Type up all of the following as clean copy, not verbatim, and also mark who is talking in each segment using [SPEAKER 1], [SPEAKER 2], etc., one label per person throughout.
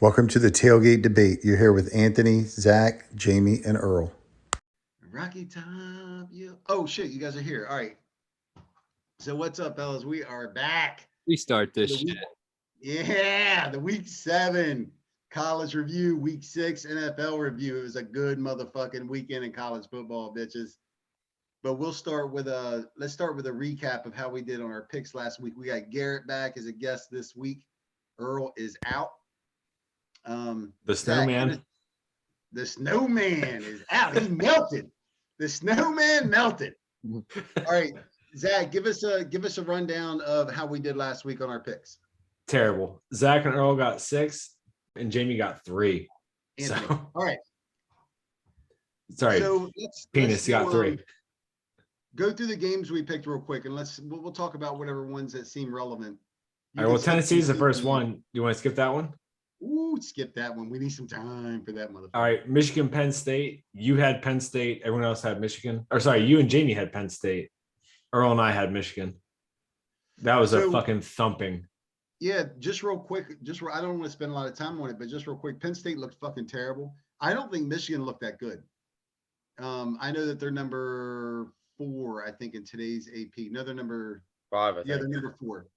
[SPEAKER 1] Welcome to the Tailgate Debate. You're here with Anthony, Zach, Jamie, and Earl.
[SPEAKER 2] Rocky Top. Yeah. Oh shit, you guys are here. All right. So what's up, fellas? We are back.
[SPEAKER 3] We start this shit.
[SPEAKER 2] Yeah, the week 7 college review, week 6 NFL review. It was a good motherfucking weekend in college football, bitches. But let's start with a recap of how we did on our picks last week. We got Garrett back as a guest this week. Earl is out.
[SPEAKER 4] The snowman.
[SPEAKER 2] The snowman is out. He melted. The snowman melted. All right, Zach, give us a rundown of how we did last week on our picks.
[SPEAKER 4] Terrible. Zach and Earl got 6, and Jamie got 3.
[SPEAKER 2] Anthony.
[SPEAKER 4] So,
[SPEAKER 2] all right.
[SPEAKER 4] Sorry,
[SPEAKER 2] so
[SPEAKER 4] penis. You got 3.
[SPEAKER 2] Go through the games we picked real quick, and we'll talk about whatever ones that seem relevant.
[SPEAKER 4] All right. Well, Tennessee's the first one. You want to skip that one?
[SPEAKER 2] Ooh, skip that one. We need some time for that motherfucker.
[SPEAKER 4] All right. Michigan, Penn State. You had Penn State. Everyone else had Michigan. Or sorry, you and Jamie had Penn State. Earl and I had Michigan. That was a fucking thumping.
[SPEAKER 2] Yeah, just real quick. I don't want to spend a lot of time on it, but just real quick, Penn State looked fucking terrible. I don't think Michigan looked that good. I know that they're number 4, I think, in today's AP. No, they're number
[SPEAKER 5] 5.
[SPEAKER 2] Yeah, they're number 4.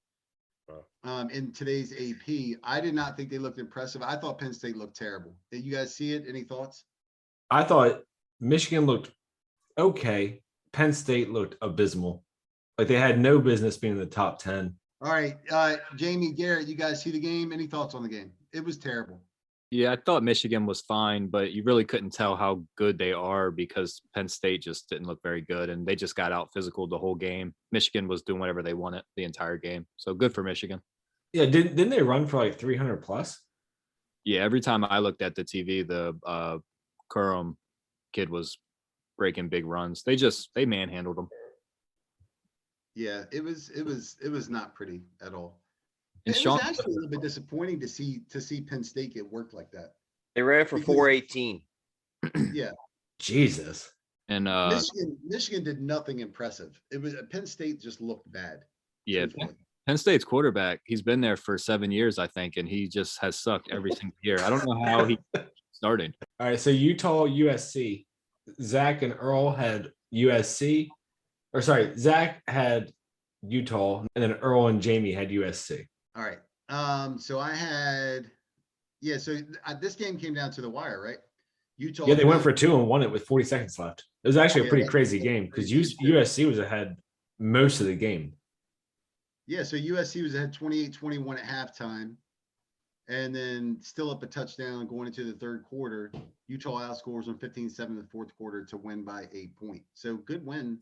[SPEAKER 2] In today's AP, I did not think they looked impressive. I thought Penn State looked terrible. Did you guys see it? Any thoughts?
[SPEAKER 4] I thought Michigan looked okay. Penn State looked abysmal. Like they had no business being in the top 10.
[SPEAKER 2] All right, Jamie, Garrett, you guys see the game? Any thoughts on the game? It was terrible.
[SPEAKER 3] Yeah, I thought Michigan was fine, but you really couldn't tell how good they are because Penn State just didn't look very good, and they just got out physical the whole game. Michigan was doing whatever they wanted the entire game, so good for Michigan.
[SPEAKER 4] Yeah, didn't they run for like 300 plus?
[SPEAKER 3] Yeah, every time I looked at the TV, the Currum kid was breaking big runs. They manhandled them.
[SPEAKER 2] Yeah, it was not pretty at all.
[SPEAKER 3] And
[SPEAKER 2] it was actually a little bit disappointing to see Penn State get worked like that.
[SPEAKER 5] They ran for 418.
[SPEAKER 2] Yeah.
[SPEAKER 4] Jesus.
[SPEAKER 3] And
[SPEAKER 2] Michigan did nothing impressive. It was Penn State just looked bad.
[SPEAKER 3] Yeah, Penn State's quarterback, he's been there for 7 years, I think, and he just has sucked every single year. I don't know how he started.
[SPEAKER 4] All right, so Utah, USC. Zach and Earl had USC. Or sorry, Zach had Utah, and then Earl and Jamie had USC.
[SPEAKER 2] All right. So I had, so this game came down to the wire, right? Utah.
[SPEAKER 4] Yeah, they went for 2 and won it with 40 seconds left. It was actually a pretty crazy game because USC was ahead most of the game.
[SPEAKER 2] Yeah, so USC was ahead 28-21 at halftime, and then still up a touchdown going into the third quarter. Utah outscores on 15-7 in the fourth quarter to win by 8 points. So good win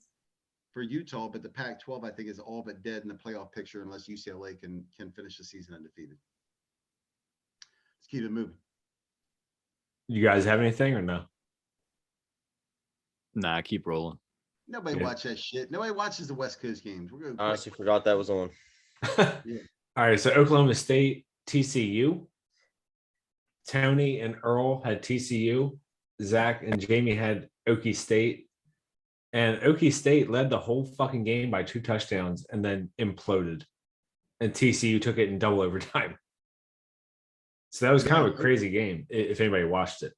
[SPEAKER 2] for Utah, but the Pac-12, I think, is all but dead in the playoff picture unless UCLA can finish the season undefeated. Let's keep it moving.
[SPEAKER 4] You guys have anything or no?
[SPEAKER 3] Nah, keep rolling.
[SPEAKER 2] Nobody watch that shit. Nobody watches the West Coast games. We're going
[SPEAKER 5] Honestly, forgot that was on.
[SPEAKER 4] All right, so Oklahoma State, TCU. Tony and Earl had TCU. Zach and Jamie had Okie State. And Okie State led the whole fucking game by 2 touchdowns and then imploded. And TCU took it in double overtime. So that was kind of a crazy game if anybody watched it.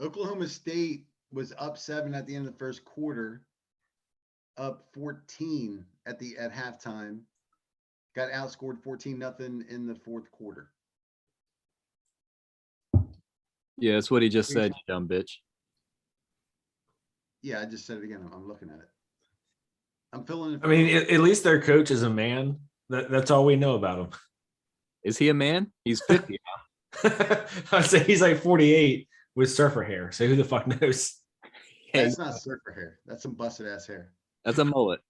[SPEAKER 2] Oklahoma State was up 7 at the end of the first quarter, up 14 at halftime, got outscored 14-0 in the fourth quarter.
[SPEAKER 3] Yeah, that's what he just said, you dumb bitch.
[SPEAKER 2] Yeah, I just said it again. I'm looking at it. I'm filling it.
[SPEAKER 4] I mean, at least their coach is a man. That's all we know about him.
[SPEAKER 3] Is he a man? He's 50
[SPEAKER 4] now. I'd say he's like 48 with surfer hair. So who the fuck knows?
[SPEAKER 2] That's not surfer hair. That's some busted ass hair.
[SPEAKER 3] That's a mullet.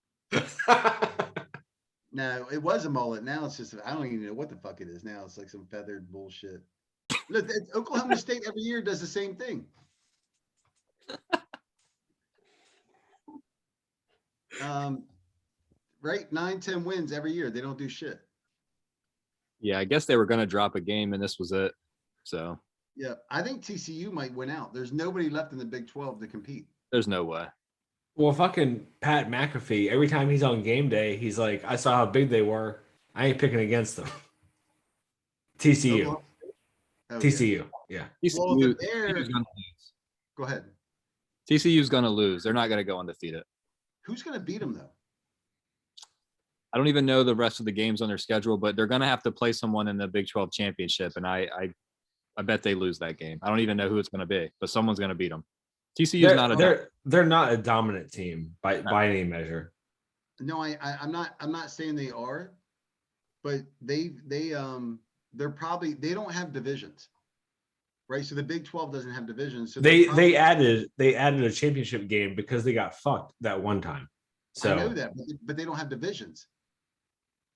[SPEAKER 2] No, it was a mullet. Now it's just, I don't even know what the fuck it is now. It's like some feathered bullshit. Look, Oklahoma State every year does the same thing. Right? 9-10 wins every year. They don't do shit.
[SPEAKER 3] Yeah, I guess they were going to drop a game, and this was it. So.
[SPEAKER 2] Yeah, I think TCU might win out. There's nobody left in the Big 12 to compete.
[SPEAKER 3] There's no way.
[SPEAKER 4] Well, fucking Pat McAfee, every time he's on game day, he's like, I saw how big they were. I ain't picking against them. TCU.
[SPEAKER 2] Oh, yeah.
[SPEAKER 4] TCU. Yeah.
[SPEAKER 2] Well, the
[SPEAKER 3] TCU,
[SPEAKER 2] Bears.
[SPEAKER 3] TCU's gonna lose.
[SPEAKER 2] Go ahead.
[SPEAKER 3] TCU's gonna lose. They're not gonna go undefeated.
[SPEAKER 2] Who's going to beat them though?
[SPEAKER 3] I don't even know the rest of the games on their schedule, but they're gonna have to play someone in the Big 12 championship, and I bet they lose that game. I don't even know who it's gonna be, but someone's gonna beat them. TCU's not a
[SPEAKER 4] They're not a dominant team by any measure.
[SPEAKER 2] No, I'm not saying they are, but they're probably, they don't have divisions, right? So the Big 12 doesn't have divisions. So
[SPEAKER 4] They added a championship game because they got fucked that one time. So
[SPEAKER 2] I know that, but they don't have divisions.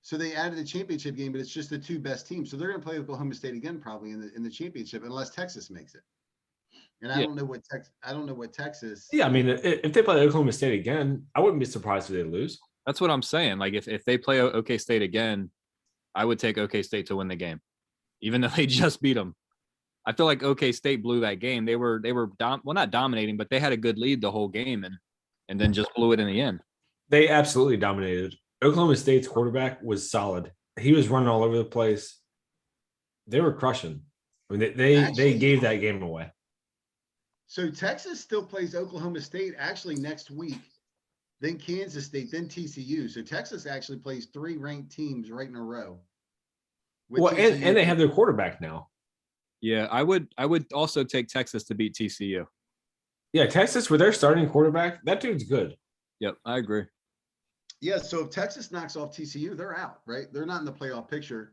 [SPEAKER 2] So they added a championship game, but it's just the two best teams. So they're going to play Oklahoma State again, probably in the championship, unless Texas makes it. And I don't know what Texas.
[SPEAKER 4] Yeah, I mean, if they play Oklahoma State again, I wouldn't be surprised if they lose.
[SPEAKER 3] That's what I'm saying. Like if they play OK State again, I would take OK State to win the game, even though they just beat them. I feel like OK State blew that game. They were not dominating, but they had a good lead the whole game and then just blew it in the end.
[SPEAKER 4] They absolutely dominated. Oklahoma State's quarterback was solid. He was running all over the place. They were crushing. I mean, they gave that game away.
[SPEAKER 2] So Texas still plays Oklahoma State actually next week, then Kansas State, then TCU. So Texas actually plays 3 ranked teams right in a row.
[SPEAKER 4] Well, and they have their quarterback now.
[SPEAKER 3] Yeah, I would also take Texas to beat TCU.
[SPEAKER 4] Yeah, Texas with their starting quarterback, that dude's good.
[SPEAKER 3] Yep, I agree.
[SPEAKER 2] Yeah, so if Texas knocks off TCU, they're out, right? They're not in the playoff picture.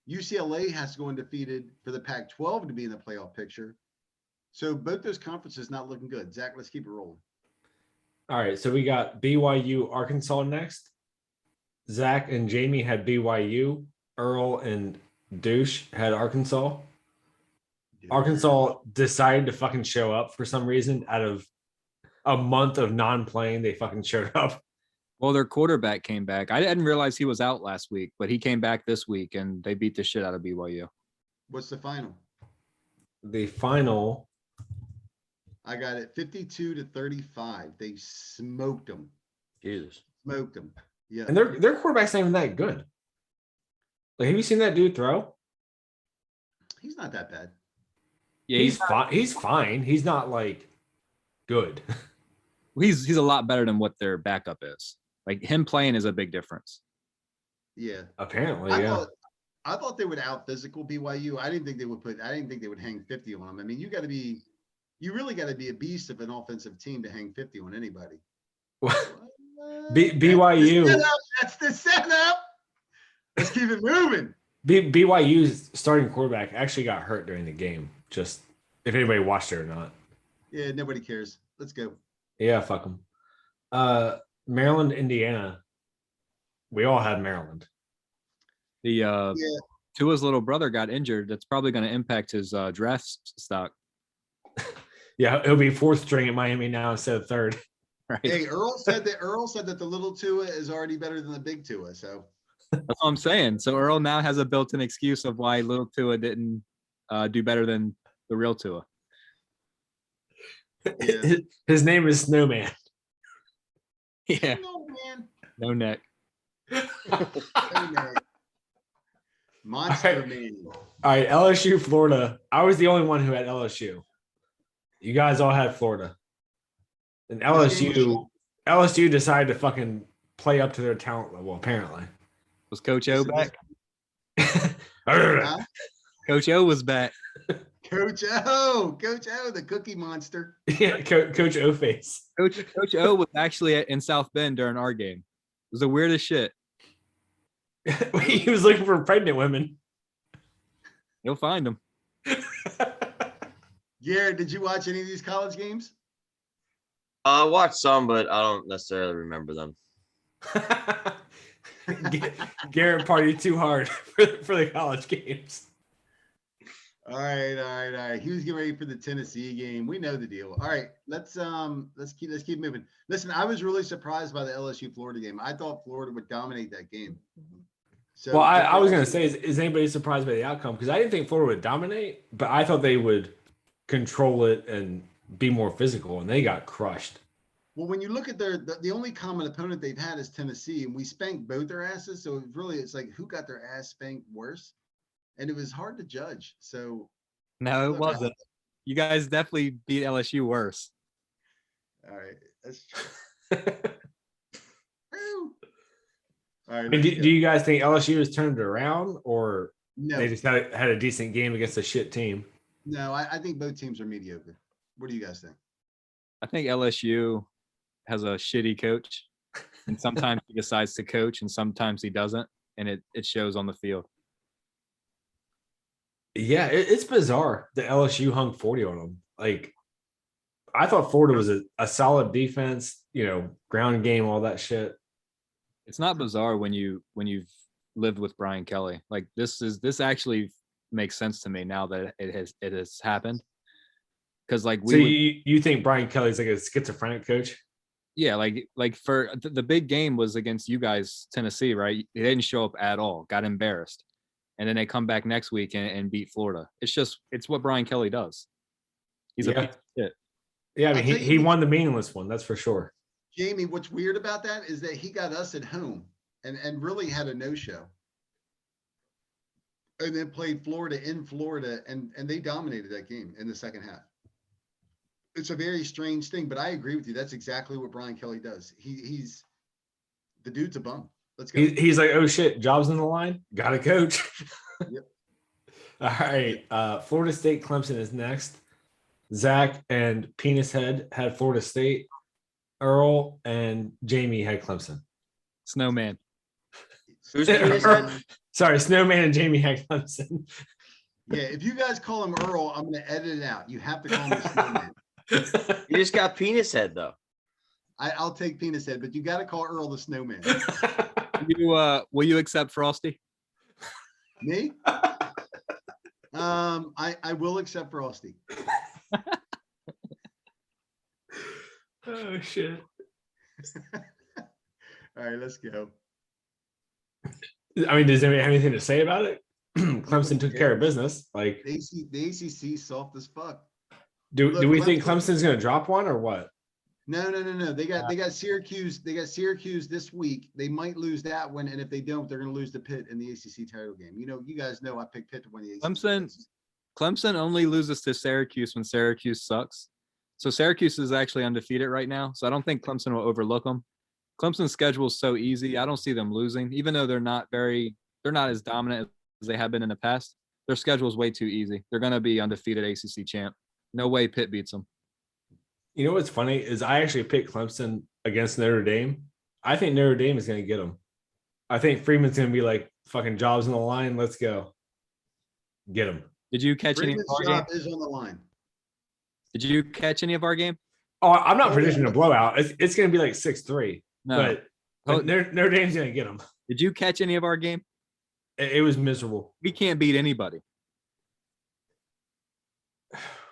[SPEAKER 2] UCLA has to go undefeated for the Pac-12 to be in the playoff picture. So both those conferences not looking good. Zach, let's keep it rolling.
[SPEAKER 4] All right, so we got BYU, Arkansas next. Zach and Jamie had BYU. Earl and Douche had Arkansas. Arkansas decided to fucking show up for some reason. Out of a month of non-playing, they fucking showed up.
[SPEAKER 3] Well, their quarterback came back. I didn't realize he was out last week, but he came back this week, and they beat the shit out of BYU.
[SPEAKER 2] What's the final?
[SPEAKER 4] The final,
[SPEAKER 2] I got it 52-35. They smoked them.
[SPEAKER 5] Jesus.
[SPEAKER 2] Smoked them. Yeah.
[SPEAKER 4] and their quarterback's not even that good. Like, have you seen that dude throw?
[SPEAKER 2] He's not that bad.
[SPEAKER 3] Yeah,
[SPEAKER 4] He's fine. He's fine. He's not like good.
[SPEAKER 3] he's a lot better than what their backup is. Like him playing is a big difference.
[SPEAKER 2] Yeah.
[SPEAKER 4] Apparently,
[SPEAKER 2] I thought they would out physical BYU. I didn't think they would hang 50 on them. I mean, you really got to be a beast of an offensive team to hang 50 on anybody.
[SPEAKER 4] BYU.
[SPEAKER 2] That's the setup. Let's keep it moving.
[SPEAKER 4] BYU's starting quarterback actually got hurt during the game. Just if anybody watched it or not.
[SPEAKER 2] Yeah, nobody cares. Let's go.
[SPEAKER 4] Yeah, fuck them. Maryland, Indiana. We all had Maryland.
[SPEAKER 3] The Tua's little brother got injured. That's probably going to impact his draft stock.
[SPEAKER 4] Yeah, he'll be 4th string at Miami now instead of 3rd.
[SPEAKER 3] Right.
[SPEAKER 2] Hey, Earl said that the little Tua is already better than the big Tua. So
[SPEAKER 3] that's what I'm saying. So Earl now has a built-in excuse of why little Tua didn't do better than the real Tua.
[SPEAKER 2] Yeah.
[SPEAKER 4] His name is Snowman.
[SPEAKER 3] Yeah.
[SPEAKER 2] No, man.
[SPEAKER 3] No neck.
[SPEAKER 2] No, man. Monster
[SPEAKER 4] All right.
[SPEAKER 2] man.
[SPEAKER 4] All right, LSU, Florida. I was the only one who had LSU. You guys all had Florida. And LSU decided to fucking play up to their talent level, apparently.
[SPEAKER 3] Was Coach O back?
[SPEAKER 2] Huh?
[SPEAKER 3] Coach O was back.
[SPEAKER 2] Coach O, the cookie monster.
[SPEAKER 4] Yeah, Coach O-Face.
[SPEAKER 3] Coach O was actually in South Bend during our game. It was the weirdest shit.
[SPEAKER 4] He was looking for pregnant women.
[SPEAKER 3] You'll find them.
[SPEAKER 2] Garrett, did you watch any of these college games?
[SPEAKER 5] I watched some, but I don't necessarily remember them.
[SPEAKER 4] Garrett partied too hard for the college games.
[SPEAKER 2] All right. He was getting ready for the Tennessee game. We know the deal. All right, let's keep moving. Listen, I was really surprised by the LSU Florida game. I thought Florida would dominate that game. So,
[SPEAKER 4] well, I was going to say, is anybody surprised by the outcome? Because I didn't think Florida would dominate, but I thought they would control it and be more physical, and they got crushed.
[SPEAKER 2] Well, when you look at the only common opponent they've had is Tennessee, and we spanked both their asses. So it's like who got their ass spanked worse, and it was hard to judge. So
[SPEAKER 3] No, it
[SPEAKER 2] Look,
[SPEAKER 3] wasn't. You guys definitely beat LSU worse.
[SPEAKER 2] All right. That's true. All right.
[SPEAKER 4] I mean,
[SPEAKER 2] Let's
[SPEAKER 4] do
[SPEAKER 2] go.
[SPEAKER 4] you guys think LSU has turned it around, or
[SPEAKER 2] No,
[SPEAKER 4] they just had a decent game against a shit team?
[SPEAKER 2] no, I think both teams are mediocre. What do you guys think?
[SPEAKER 3] I think LSU has a shitty coach, and sometimes he decides to coach, and sometimes he doesn't, and it shows on the field.
[SPEAKER 4] Yeah, it's bizarre that LSU hung 40 on them. Like, I thought Florida was a solid defense, ground game, all that shit.
[SPEAKER 3] It's not bizarre when you've lived with Brian Kelly. Like this actually makes sense to me now that it has happened. Because like
[SPEAKER 4] So you think Brian Kelly's like a schizophrenic coach?
[SPEAKER 3] yeah, like for the big game was against you guys, Tennessee, right? They didn't show up at all, got embarrassed, and then they come back next week and beat Florida. It's what Brian Kelly does. He's a
[SPEAKER 4] Yeah.
[SPEAKER 3] piece of shit.
[SPEAKER 4] Yeah, I mean,
[SPEAKER 2] I'll tell
[SPEAKER 4] he
[SPEAKER 2] you-
[SPEAKER 4] won the meaningless one, that's for sure.
[SPEAKER 2] Jamie, what's weird about that is that he got us at home and really had a no-show. And then played Florida in Florida and they dominated that game in the second half. It's a very strange thing, but I agree with you. That's exactly what Brian Kelly does. He's the dude's a bum. Let's go.
[SPEAKER 4] He's like, oh shit, jobs in the line, got a coach.
[SPEAKER 2] Yep.
[SPEAKER 4] All right, Florida State Clemson is next. Zach and Penis Head had Florida State. Earl and Jamie had Clemson.
[SPEAKER 3] Snowman.
[SPEAKER 5] Who's Penis Head?
[SPEAKER 4] Sorry, Snowman and Jamie had Clemson.
[SPEAKER 2] Yeah, if you guys call him Earl, I'm gonna edit it out. You have to call him the Snowman.
[SPEAKER 5] You just got Penis Head though.
[SPEAKER 2] I'll take Penis Head, but you got to call Earl the Snowman.
[SPEAKER 3] Will you accept Frosty?
[SPEAKER 2] Me? I will accept Frosty.
[SPEAKER 4] Oh shit.
[SPEAKER 2] All right, let's go.
[SPEAKER 4] I mean, does anybody have anything to say about it? Clemson took care of business. Like,
[SPEAKER 2] The ACC soft as fuck.
[SPEAKER 4] do
[SPEAKER 2] Look,
[SPEAKER 4] we think
[SPEAKER 2] Clemson-
[SPEAKER 4] Clemson's gonna drop one or what?
[SPEAKER 2] No. They got Syracuse. They got Syracuse this week. They might lose that one, and if they don't, they're going to lose to Pitt in the ACC title game. You guys know I picked Pitt to win the ACC.
[SPEAKER 3] Clemson only loses to Syracuse when Syracuse sucks. So Syracuse is actually undefeated right now. So I don't think Clemson will overlook them. Clemson's schedule is so easy. I don't see them losing, even though they're not as dominant as they have been in the past. Their schedule is way too easy. They're going to be undefeated ACC champ. No way Pitt beats them.
[SPEAKER 4] You know what's funny is I actually picked Clemson against Notre Dame. I think Notre Dame is going to get them. I think Freeman's going to be like, fucking jobs on the line. Let's go. Get them.
[SPEAKER 3] Did you catch any of
[SPEAKER 2] Freeman's
[SPEAKER 3] our game?
[SPEAKER 2] job is on the line.
[SPEAKER 3] Did you catch any of our game?
[SPEAKER 4] Oh, I'm not
[SPEAKER 2] Oh,
[SPEAKER 4] predicting
[SPEAKER 2] yeah.
[SPEAKER 4] a blowout. It's going to be like 6-3.
[SPEAKER 3] No.
[SPEAKER 4] But
[SPEAKER 3] Oh.
[SPEAKER 4] Notre Dame's going to get them.
[SPEAKER 3] Did you catch any of our game?
[SPEAKER 4] It was miserable.
[SPEAKER 3] We can't beat anybody.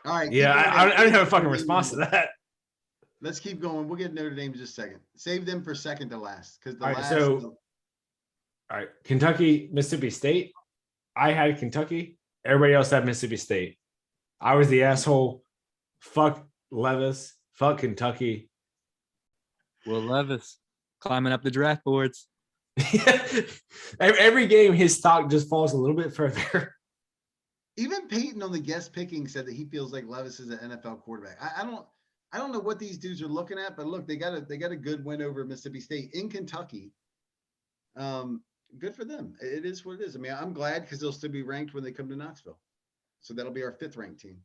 [SPEAKER 2] All right.
[SPEAKER 4] Yeah,
[SPEAKER 2] keep going.
[SPEAKER 4] I don't have a fucking response to that.
[SPEAKER 2] Let's keep going. We'll get Notre Dame in just a second. Save them for second to last because the
[SPEAKER 4] All right,
[SPEAKER 2] last.
[SPEAKER 4] so- All right, Kentucky, Mississippi State. I had Kentucky. Everybody else had Mississippi State. I was the asshole. Fuck Levis. Fuck Kentucky.
[SPEAKER 3] Will Levis climbing up the draft boards.
[SPEAKER 4] Every game, his stock just falls a little bit further.
[SPEAKER 2] Even Peyton on the guest picking said that he feels like Levis is an NFL quarterback. I don't know what these dudes are looking at, but look, they got a good win over Mississippi State in Kentucky. Good for them. It is what it is. I mean, I'm glad because they'll still be ranked when they come to Knoxville. So that'll be our 5th ranked team.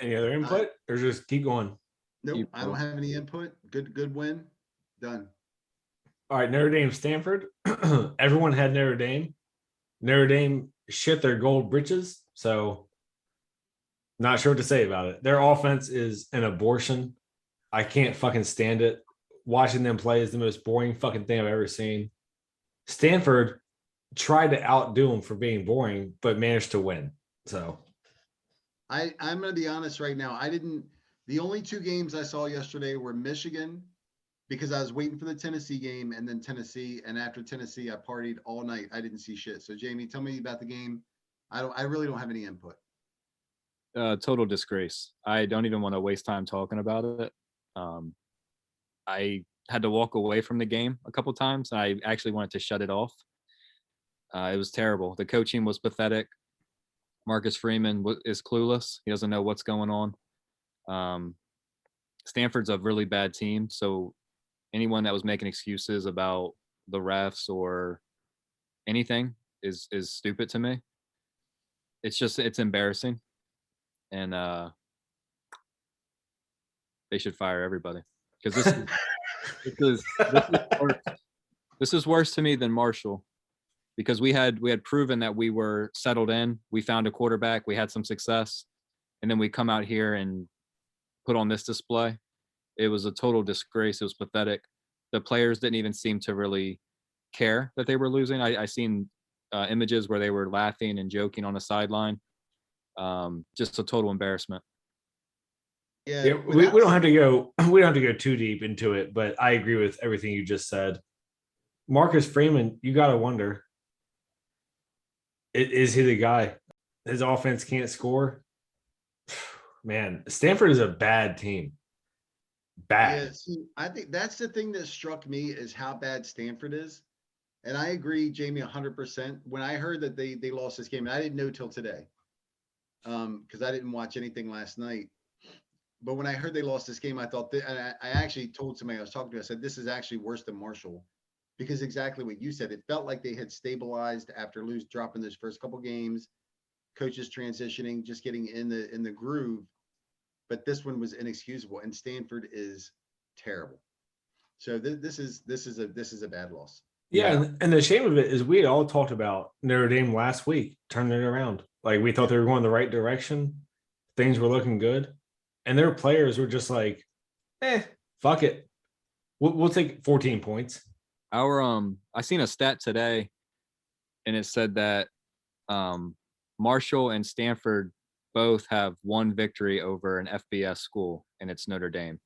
[SPEAKER 4] Any other input, or just keep going?
[SPEAKER 2] Nope, I don't have any input. Good win. Done.
[SPEAKER 4] All right, Notre Dame, Stanford. Everyone had Notre Dame. Notre Dame shit their gold britches, so not sure what to say about it. Their offense is an abortion. I can't fucking stand it. Watching them play is the most boring fucking thing I've ever seen. Stanford tried to outdo them for being boring, but managed to win. So
[SPEAKER 2] I'm going to be honest right now. The only 2 games I saw yesterday were Michigan because I was waiting for the Tennessee game and then Tennessee. And after Tennessee, I partied all night. I didn't see shit. So Jamie, tell me about the game. I really don't have any input.
[SPEAKER 3] Total disgrace. I don't even want to waste time talking about it. I had to walk away from the game a couple times. I actually wanted to shut it off. It was terrible. The coaching was pathetic. Marcus Freeman is clueless. He doesn't know what's going on. Stanford's a really bad team, so anyone that was making excuses about the refs or anything is stupid to me. It's embarrassing, and they should fire everybody because this is worse to me than Marshall, because we had proven that we were settled in. We found a quarterback. We had some success, and then we come out here and put on this display. It was a total disgrace. It was pathetic. The players didn't even seem to really care that they were losing. I seen images where they were laughing and joking on the sideline. Just a total embarrassment.
[SPEAKER 4] Yeah, we don't have to go too deep into it, but I agree with everything you just said. Marcus Freeman, you got to wonder, is he the guy? His offense can't score. Man, Stanford is a bad team. Bad.
[SPEAKER 2] Yeah, see, I think that's the thing that struck me is how bad Stanford is. And I agree, Jamie, 100%. When I heard that they lost this game, and I didn't know till today, because I didn't watch anything last night. But when I heard they lost this game, I thought and I actually told somebody I was talking to, I said, this is actually worse than Marshall, because exactly what you said. It felt like they had stabilized after dropping those first couple games, coaches transitioning, just getting in the groove. But this one was inexcusable, and Stanford is terrible. So this is a bad loss.
[SPEAKER 4] Yeah, and the shame of it is we had all talked about Notre Dame last week, turning it around. Like we thought they were going the right direction. Things were looking good. And their players were just like, fuck it. We'll take 14 points.
[SPEAKER 3] I seen a stat today, and it said that Marshall and Stanford both have one victory over an FBS school, and it's Notre Dame.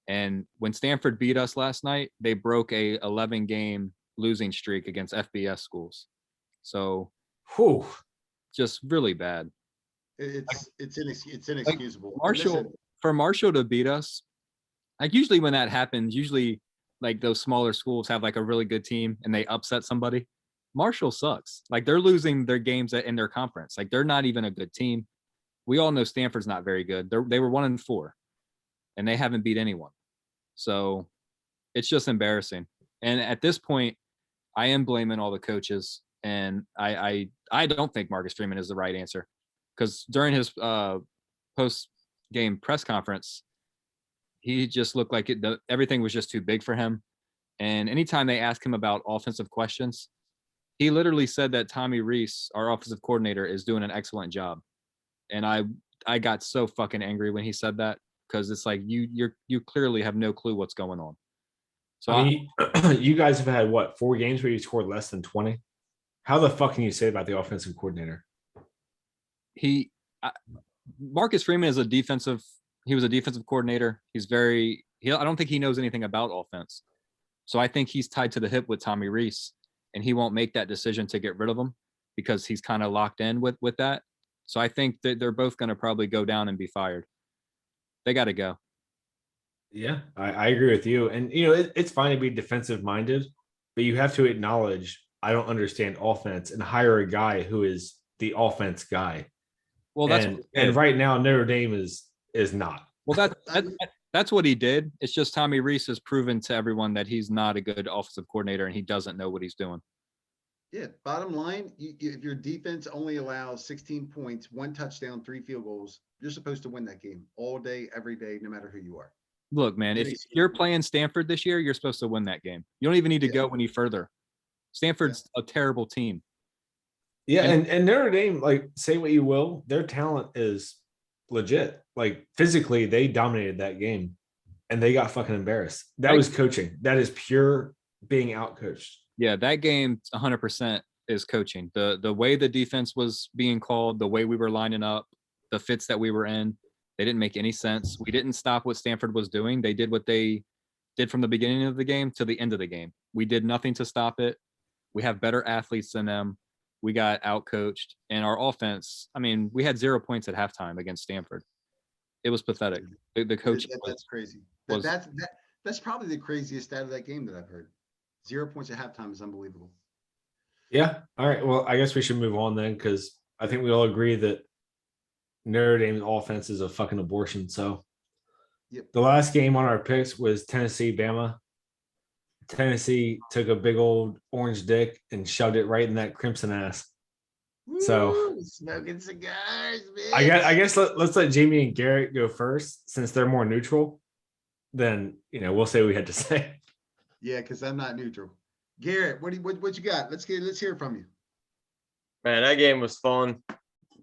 [SPEAKER 3] And when Stanford beat us last night, they broke a 11-game losing streak against FBS schools. So, just really bad.
[SPEAKER 2] It's inexcusable.
[SPEAKER 3] Like for Marshall to beat us, like usually when that happens, usually like those smaller schools have like a really good team and they upset somebody. Marshall sucks. Like they're losing their games in their conference. Like they're not even a good team. We all know Stanford's not very good. They were 1-4, and they haven't beat anyone. So it's just embarrassing. And at this point, I am blaming all the coaches, and I don't think Marcus Freeman is the right answer, because during his post-game press conference, he just looked like everything was just too big for him. And anytime they ask him about offensive questions, he literally said that Tommy Rees, our offensive coordinator, is doing an excellent job. And I got so fucking angry when he said that, because it's like you clearly have no clue what's going on. So
[SPEAKER 4] I mean, you guys have had 4 games where you scored less than 20? How the fuck can you say about the offensive coordinator?
[SPEAKER 3] Marcus Freeman is he was a defensive coordinator. I don't think he knows anything about offense. So I think he's tied to the hip with Tommy Rees, and he won't make that decision to get rid of him because he's kind of locked in with that. So I think that they're both going to probably go down and be fired. They got to go.
[SPEAKER 4] Yeah, I agree with you. And, it's fine to be defensive minded, but you have to acknowledge I don't understand offense and hire a guy who is the offense guy. Well, and right now Notre Dame is not.
[SPEAKER 3] Well, that's what he did. It's just Tommy Rees has proven to everyone that he's not a good offensive coordinator and he doesn't know what he's doing.
[SPEAKER 2] Yeah, bottom line, if your defense only allows 16 points, 1 touchdown, 3 field goals, you're supposed to win that game all day, every day, no matter who you are.
[SPEAKER 3] Look, man, if you're playing Stanford this year, you're supposed to win that game. You don't even need to go any further. Stanford's a terrible team.
[SPEAKER 4] Yeah, and Notre Dame, like, say what you will, their talent is legit. Like, physically, they dominated that game, and they got fucking embarrassed. That was coaching. That is pure being outcoached.
[SPEAKER 3] Yeah, that game 100% is coaching. The way the defense was being called, the way we were lining up, the fits that we were in, they didn't make any sense. We didn't stop what Stanford was doing. They did what they did from the beginning of the game to the end of the game. We did nothing to stop it. We have better athletes than them. We got outcoached. And our offense, I mean, we had 0 points at halftime against Stanford. It was pathetic. The coach
[SPEAKER 2] that's crazy. That's probably the craziest stat of that game that I've heard. 0 points at halftime is unbelievable.
[SPEAKER 4] Yeah. All right. Well, I guess we should move on then, because I think we all agree that Notre Dame's offense is a fucking abortion. So
[SPEAKER 2] Yep.
[SPEAKER 4] the last game on our picks was Tennessee Bama. Tennessee took a big old orange dick and shoved it right in that crimson ass. So
[SPEAKER 2] Woo, smoking cigars, bitch.
[SPEAKER 4] I guess let's let Jamie and Garrett go first since they're more neutral. Then we'll say what we had to say.
[SPEAKER 2] Yeah, because I'm not neutral. Garrett, what you got? Let's hear from you.
[SPEAKER 5] Man, that game was fun.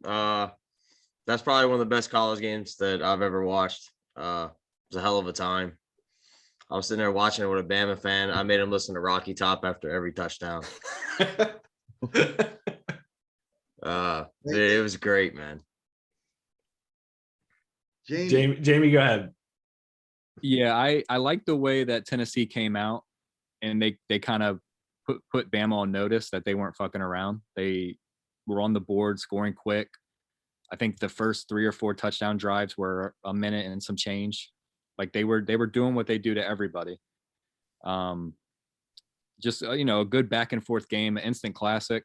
[SPEAKER 5] That's probably one of the best college games that I've ever watched. It was a hell of a time. I was sitting there watching it with a Bama fan. I made him listen to Rocky Top after every touchdown. It was great, man.
[SPEAKER 4] Jamie, go ahead.
[SPEAKER 3] Yeah, I like the way that Tennessee came out and they kind of put Bama on notice that they weren't fucking around. They were on the board, scoring quick. I think the first 3 or 4 touchdown drives were a minute and some change. Like they were doing what they do to everybody. Just a good back and forth game, an instant classic.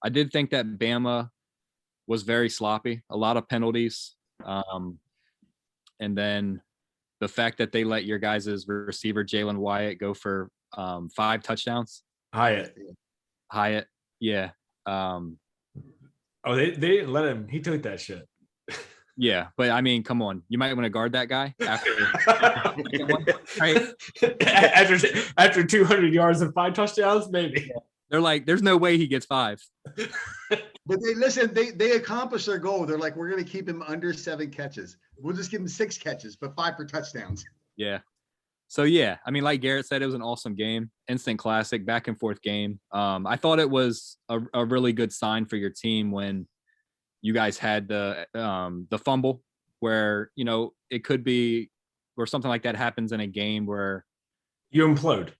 [SPEAKER 3] I did think that Bama was very sloppy, a lot of penalties. And then the fact that they let your guys' receiver, Jalen Wyatt, go for 5 touchdowns.
[SPEAKER 4] Hyatt.
[SPEAKER 3] Yeah.
[SPEAKER 4] They didn't let him. He took that shit.
[SPEAKER 3] Yeah, but I mean, come on. You might want to guard that guy after
[SPEAKER 4] after 200 yards and 5 touchdowns, maybe.
[SPEAKER 3] Yeah. They're like, there's no way he gets 5.
[SPEAKER 2] But they accomplished their goal. They're like, we're going to keep him under 7 catches. We'll just give him 6 catches, but 5 for touchdowns.
[SPEAKER 3] Yeah. So, yeah, I mean, like Garrett said, it was an awesome game, instant classic, back and forth game. I thought it was a really good sign for your team when you guys had the fumble where, it could be where something like that happens in a game where
[SPEAKER 4] you implode.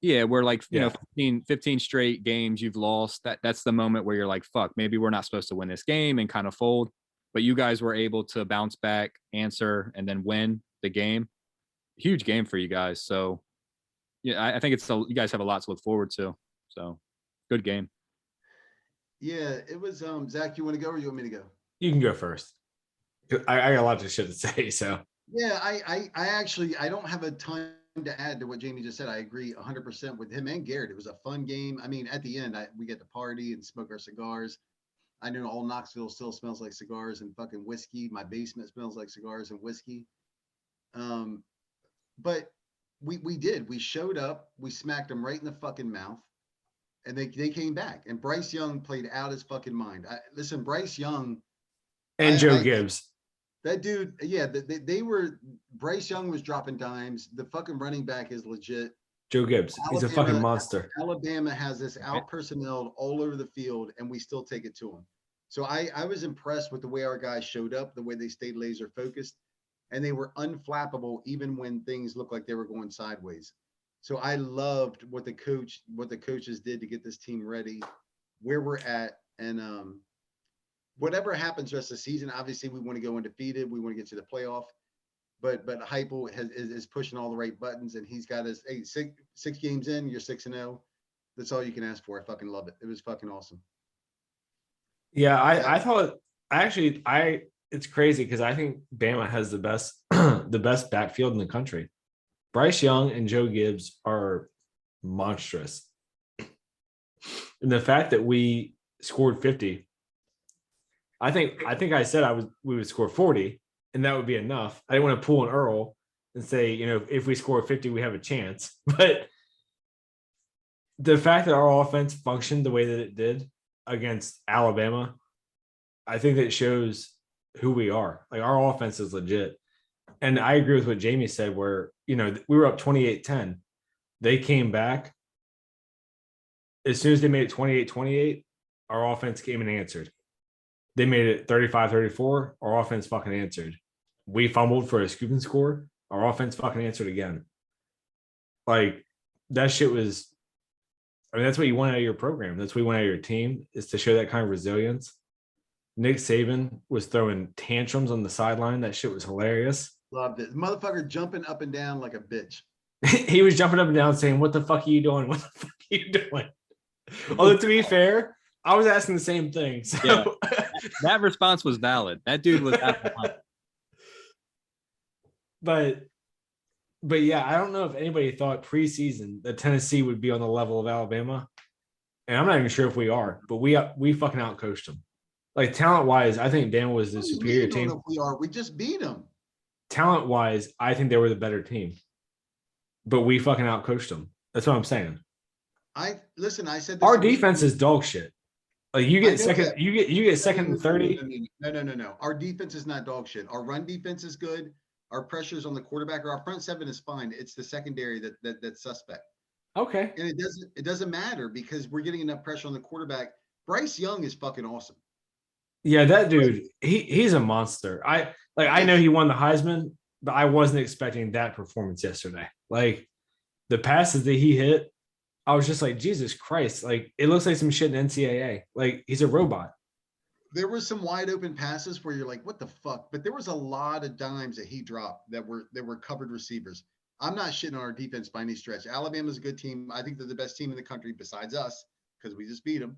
[SPEAKER 3] Yeah, where 15 straight games you've lost. That's the moment where you're like, fuck, maybe we're not supposed to win this game and kind of fold. But you guys were able to bounce back, answer, and then win the game. Huge game for you guys. So, yeah, I think you guys have a lot to look forward to. So, good game.
[SPEAKER 2] Yeah, it was. Zach, you want to go or you want me to go?
[SPEAKER 4] You can go first. I got a lot of shit to say. So
[SPEAKER 2] yeah, I don't have a ton to add to what Jamie just said. I agree 100% with him and Garrett. It was a fun game. I mean, at the end, we get to party and smoke our cigars. I know all Knoxville still smells like cigars and fucking whiskey. My basement smells like cigars and whiskey. But we showed up, we smacked them right in the fucking mouth, and they came back. And Bryce Young played out his fucking mind. Listen, Bryce Young
[SPEAKER 4] and Joe Gibbs.
[SPEAKER 2] That dude, yeah, Bryce Young was dropping dimes. The fucking running back is legit.
[SPEAKER 4] Joe Gibbs, he's a fucking monster.
[SPEAKER 2] Alabama has this out personnel all over the field, and we still take it to them. So I was impressed with the way our guys showed up, the way they stayed laser focused, and they were unflappable even when things looked like they were going sideways. So I loved what the coaches did to get this team ready, where we're at, and whatever happens the rest of the season. Obviously, we want to go undefeated. We want to get to the playoff. But Heupel is pushing all the right buttons, and he's got his 6 games in. You're 6-0. That's all you can ask for. I fucking love it. It was fucking awesome.
[SPEAKER 4] Yeah, I thought it's crazy because I think Bama has the best backfield in the country. Bryce Young and Joe Gibbs are monstrous. And the fact that we scored 50, I think I said we would score 40, and that would be enough. I didn't want to pull an Earl and say, if we score 50, we have a chance. But the fact that our offense functioned the way that it did against Alabama, I think that shows who we are. Like, our offense is legit. And I agree with what Jamie said, where, we were up 28-10. They came back. As soon as they made it 28-28, our offense came and answered. They made it 35-34. Our offense fucking answered. We fumbled for a scoop and score. Our offense fucking answered again. Like, that shit was, that's what you want out of your program. That's what you want out of your team, is to show that kind of resilience. Nick Saban was throwing tantrums on the sideline. That shit was hilarious.
[SPEAKER 2] Loved it. Motherfucker jumping up and down like a bitch.
[SPEAKER 4] He was jumping up and down saying, "What the fuck are you doing? What the fuck are you doing?" Although, to be fair, I was asking the same thing. So
[SPEAKER 3] Yeah. That response was valid. That dude was having fun.
[SPEAKER 4] But yeah, I don't know if anybody thought preseason that Tennessee would be on the level of Alabama, and I'm not even sure if we are. But we fucking outcoached them. Like talent wise, I think Bama was the
[SPEAKER 2] What do you
[SPEAKER 4] superior
[SPEAKER 2] mean, don't know
[SPEAKER 4] team.
[SPEAKER 2] if we are. We just beat them.
[SPEAKER 4] Talent wise, I think they were the better team, but we fucking outcoached them. That's what I'm saying.
[SPEAKER 2] I said this
[SPEAKER 4] Our
[SPEAKER 2] in week
[SPEAKER 4] defense
[SPEAKER 2] one.
[SPEAKER 4] is dog shit. Like you
[SPEAKER 2] I
[SPEAKER 4] get
[SPEAKER 2] know
[SPEAKER 4] second,
[SPEAKER 2] that.
[SPEAKER 4] you get second and 30.
[SPEAKER 2] No. Our defense is not dog shit. Our run defense is good. Our pressures on the quarterback or our front seven is fine. It's the secondary that's suspect.
[SPEAKER 4] Okay.
[SPEAKER 2] And it doesn't matter because we're getting enough pressure on the quarterback. Bryce Young is fucking awesome.
[SPEAKER 4] Yeah, that dude, he's a monster. I know he won the Heisman, but I wasn't expecting that performance yesterday. Like the passes that he hit, I was just like, Jesus Christ! Like it looks like some shit in NCAA. Like he's a robot.
[SPEAKER 2] There were some wide open passes where you're like, what the fuck? But there was a lot of dimes that he dropped that were covered receivers. I'm not shitting on our defense by any stretch. Alabama's a good team. I think they're the best team in the country besides us because we just beat them.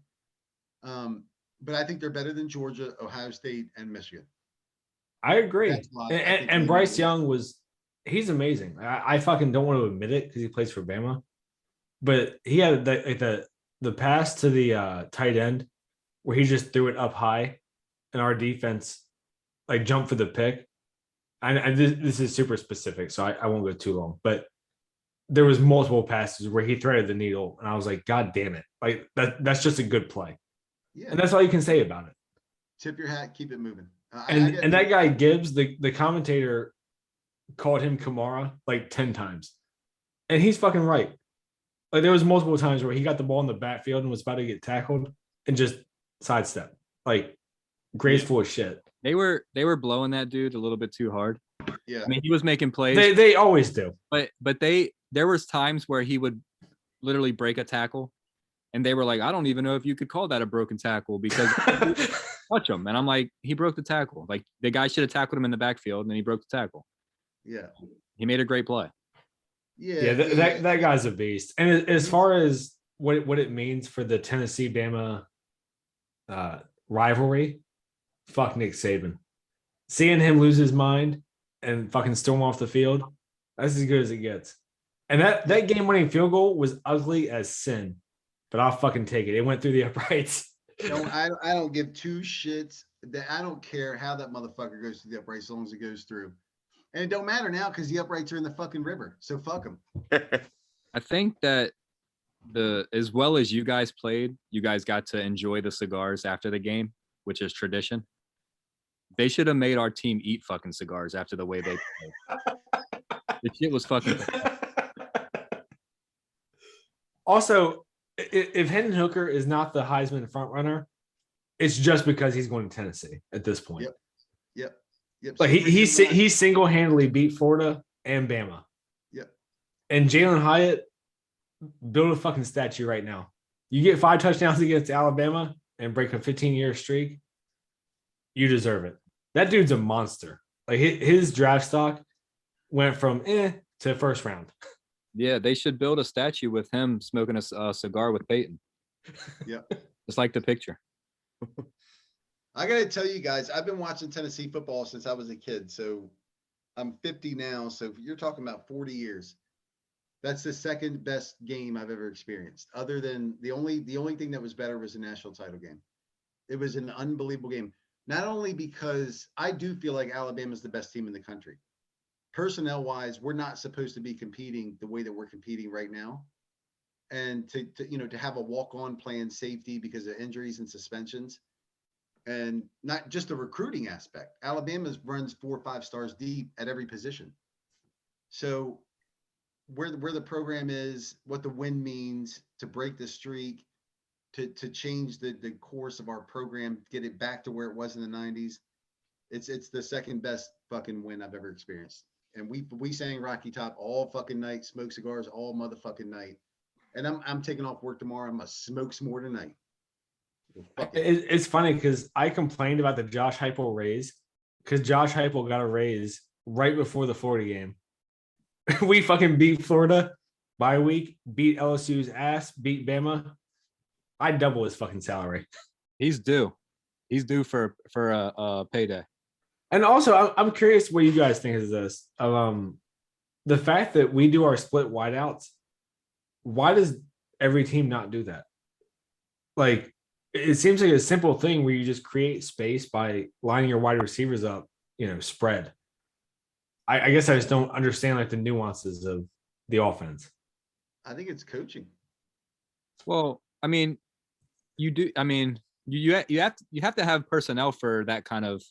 [SPEAKER 2] But I think they're better than Georgia, Ohio State, and Michigan.
[SPEAKER 4] I agree.
[SPEAKER 2] That's why I think
[SPEAKER 4] And
[SPEAKER 2] we
[SPEAKER 4] Bryce
[SPEAKER 2] win.
[SPEAKER 4] Young he's amazing. I fucking don't want to admit it because he plays for Bama, but he had the pass to the tight end where he just threw it up high, and our defense like jumped for the pick. And this is super specific, so I won't go too long. But there was multiple passes where he threaded the needle, and I was like, God damn it! Like that's just a good play,
[SPEAKER 2] Yeah.
[SPEAKER 4] and that's all you can say about it.
[SPEAKER 2] Tip your hat, keep it moving.
[SPEAKER 4] And that guy Gibbs, the commentator called him Kamara like 10 times. And he's fucking right. Like there was multiple times where he got the ball in the backfield and was about to get tackled and just sidestep. Like graceful as shit.
[SPEAKER 3] They were blowing that dude a little bit too hard.
[SPEAKER 2] Yeah.
[SPEAKER 3] I mean, he was making plays.
[SPEAKER 4] They always do.
[SPEAKER 3] But there was times where he would literally break a tackle, and they were like, I don't even know if you could call that a broken tackle because touch him. And I'm like, he broke the tackle. Like the guy should have tackled him in the backfield, and then he broke the tackle.
[SPEAKER 2] Yeah.
[SPEAKER 3] He made a great play.
[SPEAKER 2] Yeah.
[SPEAKER 4] That guy's a beast. And as far as what it means for the Tennessee Bama rivalry, fuck Nick Saban. Seeing him lose his mind and fucking storm off the field, that's as good as it gets. And that game-winning field goal was ugly as sin, but I'll fucking take it. It went through the uprights.
[SPEAKER 2] I don't give two shits. I don't care how that motherfucker goes through the uprights as long as it goes through. And it don't matter now because the uprights are in the fucking river. So fuck them.
[SPEAKER 3] I think that as well as you guys played, you guys got to enjoy the cigars after the game, which is tradition. They should have made our team eat fucking cigars after the way they played. The shit was fucking.
[SPEAKER 4] Also, if Hendon Hooker is not the Heisman frontrunner, it's just because he's going to Tennessee at this point.
[SPEAKER 2] Yep.
[SPEAKER 4] Like he single-handedly beat Florida and Bama.
[SPEAKER 2] Yep.
[SPEAKER 4] And Jalen Hyatt, build a fucking statue right now. You get 5 touchdowns against Alabama and break a 15-year streak, you deserve it. That dude's a monster. Like his draft stock went from to first round.
[SPEAKER 3] Yeah, they should build a statue with him smoking a cigar with Peyton.
[SPEAKER 2] Yep.
[SPEAKER 3] Just like the picture.
[SPEAKER 2] I got to tell you guys, I've been watching Tennessee football since I was a kid. So I'm 50 now. So you're talking about 40 years. That's the second best game I've ever experienced. Other than the only thing that was better was the national title game. It was an unbelievable game. Not only because I do feel like Alabama is the best team in the country. Personnel wise, we're not supposed to be competing the way that we're competing right now. And to have a walk-on playing safety because of injuries and suspensions. And not just the recruiting aspect. Alabama runs 4 or 5 stars deep at every position. So where the program is, what the win means to break the streak, to change the course of our program, get it back to where it was in the 90s. It's the second best fucking win I've ever experienced. And we sang Rocky Top all fucking night, smoke cigars all motherfucking night. And I'm taking off work tomorrow. I'm gonna smoke some more tonight.
[SPEAKER 4] It's funny because I complained about the Josh Heupel raise because Josh Heupel got a raise right before the Florida game. We fucking beat Florida by a week, beat LSU's ass, beat Bama. I'd double his fucking salary.
[SPEAKER 3] He's due. He's due for a payday.
[SPEAKER 4] And also, I'm curious what you guys think of this. The fact that we do our split wideouts. Why does every team not do that? Like, it seems like a simple thing where you just create space by lining your wide receivers up, spread. I guess I just don't understand like the nuances of the offense.
[SPEAKER 2] I think it's coaching.
[SPEAKER 3] Well, I mean, you do. I mean, you have to have personnel for that kind of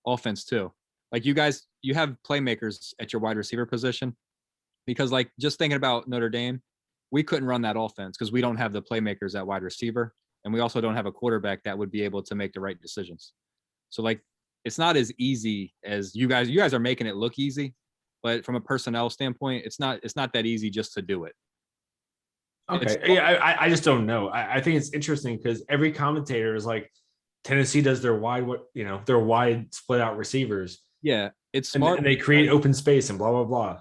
[SPEAKER 3] offense too. Like you guys, you have playmakers at your wide receiver position, because like just thinking about Notre Dame, we couldn't run that offense because we don't have the playmakers at wide receiver, and we also don't have a quarterback that would be able to make the right decisions. So like, it's not as easy as you guys are making it look easy, but from a personnel standpoint, it's not that easy just to do it.
[SPEAKER 4] Okay. Yeah, I just don't know. I think it's interesting because every commentator is like, Tennessee does their wide split out receivers.
[SPEAKER 3] Yeah, it's smart.
[SPEAKER 4] And they create open space and blah, blah, blah.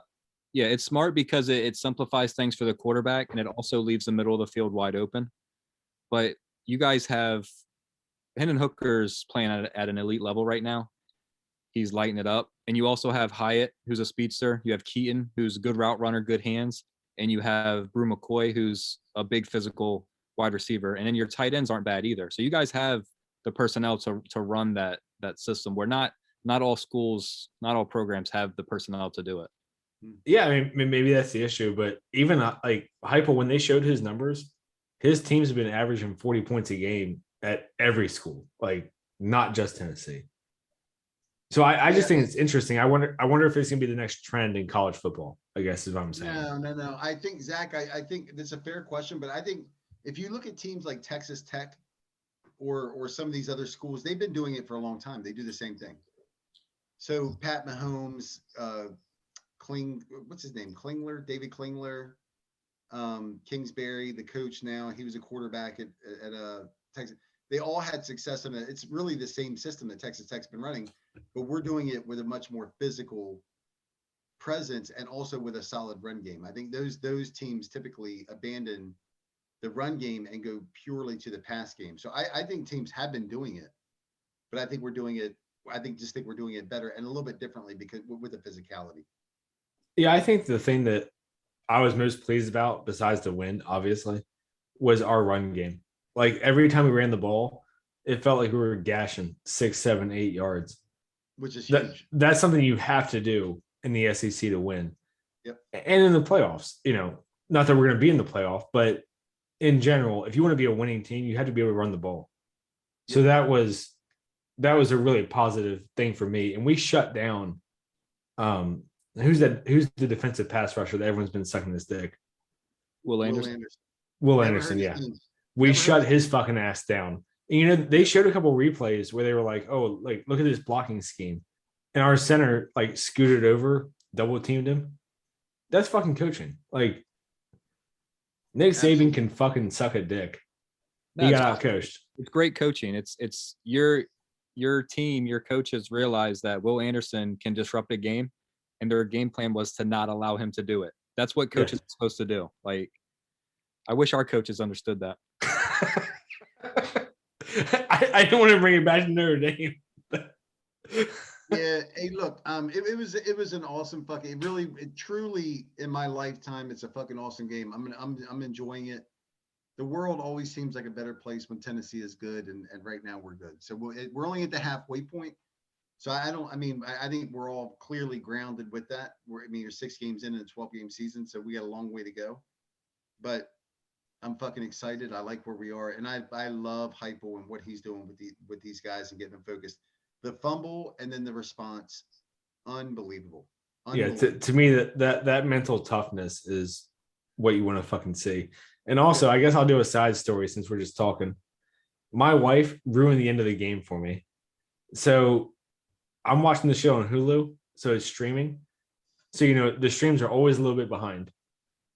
[SPEAKER 3] Yeah, it's smart because it simplifies things for the quarterback, and it also leaves the middle of the field wide open. But you guys have Hendon Hooker's playing at an elite level right now. He's lighting it up. And you also have Hyatt, who's a speedster. You have Keaton, who's a good route runner, good hands. And you have Brew McCoy, who's a big physical wide receiver. And then your tight ends aren't bad either. So you guys have the personnel to run that system where not all schools, not all programs have the personnel to do it.
[SPEAKER 4] Yeah, I mean, maybe that's the issue. But even like Heupel, when they showed his numbers, his teams have been averaging 40 points a game at every school, like not just Tennessee. So I just think it's interesting. I wonder if it's gonna be the next trend in college football, I guess is what I'm saying.
[SPEAKER 2] No. I think, Zach, I think that's a fair question, but I think if you look at teams like Texas Tech or some of these other schools, they've been doing it for a long time. They do the same thing. So Pat Mahomes, what's his name? David Klingler, Kingsbury, the coach now, he was a quarterback at Texas. They all had success in it. It's really the same system that Texas Tech's been running, but we're doing it with a much more physical presence and also with a solid run game. I think those teams typically abandon the run game and go purely to the pass game. So I think teams have been doing it, but I think we're doing it. I think we're doing it better and a little bit differently because with the physicality.
[SPEAKER 4] Yeah, I think the thing that I was most pleased about, besides the win, obviously, was our run game. Like every time we ran the ball, it felt like we were gashing 6, 7, 8 yards.
[SPEAKER 2] Which is huge.
[SPEAKER 4] That's something you have to do in the SEC to win.
[SPEAKER 2] Yep. And
[SPEAKER 4] in the playoffs, not that we're going to be in the playoff, but in general, if you want to be a winning team, you have to be able to run the ball. Yep. So that was a really positive thing for me. And we shut down. Who's the defensive pass rusher that everyone's been sucking his dick?
[SPEAKER 3] Will Anderson.
[SPEAKER 4] Will Anderson, yeah. We shut his fucking ass down. And, they showed a couple of replays where they were like, oh, like, look at this blocking scheme. And our center, like, scooted over, double teamed him. That's fucking coaching. Like, Nick Saban can fucking suck a dick. He got out coached.
[SPEAKER 3] It's great coaching. It's your team, your coaches realize that Will Anderson can disrupt a game, and their game plan was to not allow him to do it. That's what coaches are supposed to do. Like, I wish our coaches understood that.
[SPEAKER 4] I don't want to bring it back to Notre Dame.
[SPEAKER 2] Yeah. Hey, look. It was an awesome fucking. It truly in my lifetime, it's a fucking awesome game. I'm enjoying it. The world always seems like a better place when Tennessee is good, and right now we're good. So we're only at the halfway point. So I think we're all clearly grounded with that. You're 6 games in a 12-game season, so we got a long way to go. But I'm fucking excited. I like where we are, and I love Heupel and what he's doing with these guys and getting them focused. The fumble and then the response, unbelievable.
[SPEAKER 4] Yeah, to me that mental toughness is what you want to fucking see. And also, I guess I'll do a side story since we're just talking. My wife ruined the end of the game for me. So I'm watching the show on Hulu, so it's streaming. So, the streams are always a little bit behind,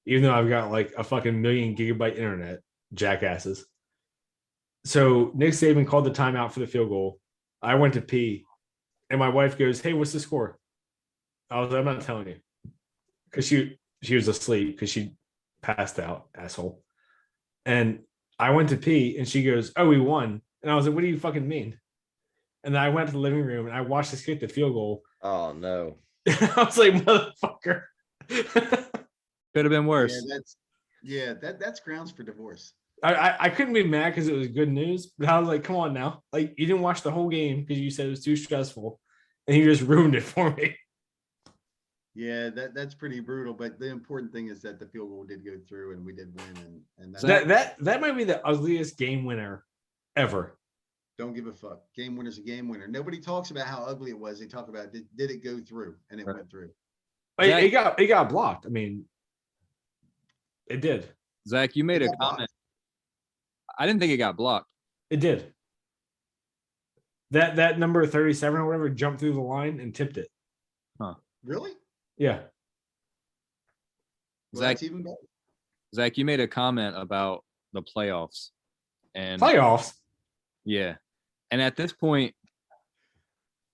[SPEAKER 4] even though I've got like a fucking 1,000,000 gigabyte internet, jackasses. So Nick Saban called the timeout for the field goal. I went to pee, and my wife goes, "Hey, what's the score?" I was like, "I'm not telling you," because she was asleep because she passed out, asshole. And I went to pee and she goes, "Oh, we won." And I was like, "What do you fucking mean?" And then I went to the living room and I watched us kick the field goal.
[SPEAKER 5] Oh no.
[SPEAKER 4] I was like, "Motherfucker."
[SPEAKER 3] Could have been worse.
[SPEAKER 2] That's grounds for divorce.
[SPEAKER 4] I couldn't be mad because it was good news, but I was like, "Come on now, like you didn't watch the whole game because you said it was too stressful, and you just ruined it for me."
[SPEAKER 2] Yeah, that's pretty brutal. But the important thing is that the field goal did go through and we did win. And
[SPEAKER 4] That might be the ugliest game winner ever.
[SPEAKER 2] don't give a fuck. Game winner's a game winner. Nobody talks about how ugly it was. They talk about did it go through, and it went through.
[SPEAKER 4] It got blocked. I mean, it did.
[SPEAKER 3] Zach, you made a comment.
[SPEAKER 2] Blocked.
[SPEAKER 3] I didn't think it got blocked.
[SPEAKER 4] It did. That number 37 or whatever jumped through the line and tipped it.
[SPEAKER 2] Really?
[SPEAKER 4] Yeah.
[SPEAKER 2] Well,
[SPEAKER 3] Zach,
[SPEAKER 2] that's even better.
[SPEAKER 3] Zach, you made a comment about the playoffs. And
[SPEAKER 4] Playoffs?
[SPEAKER 3] yeah. And at this point,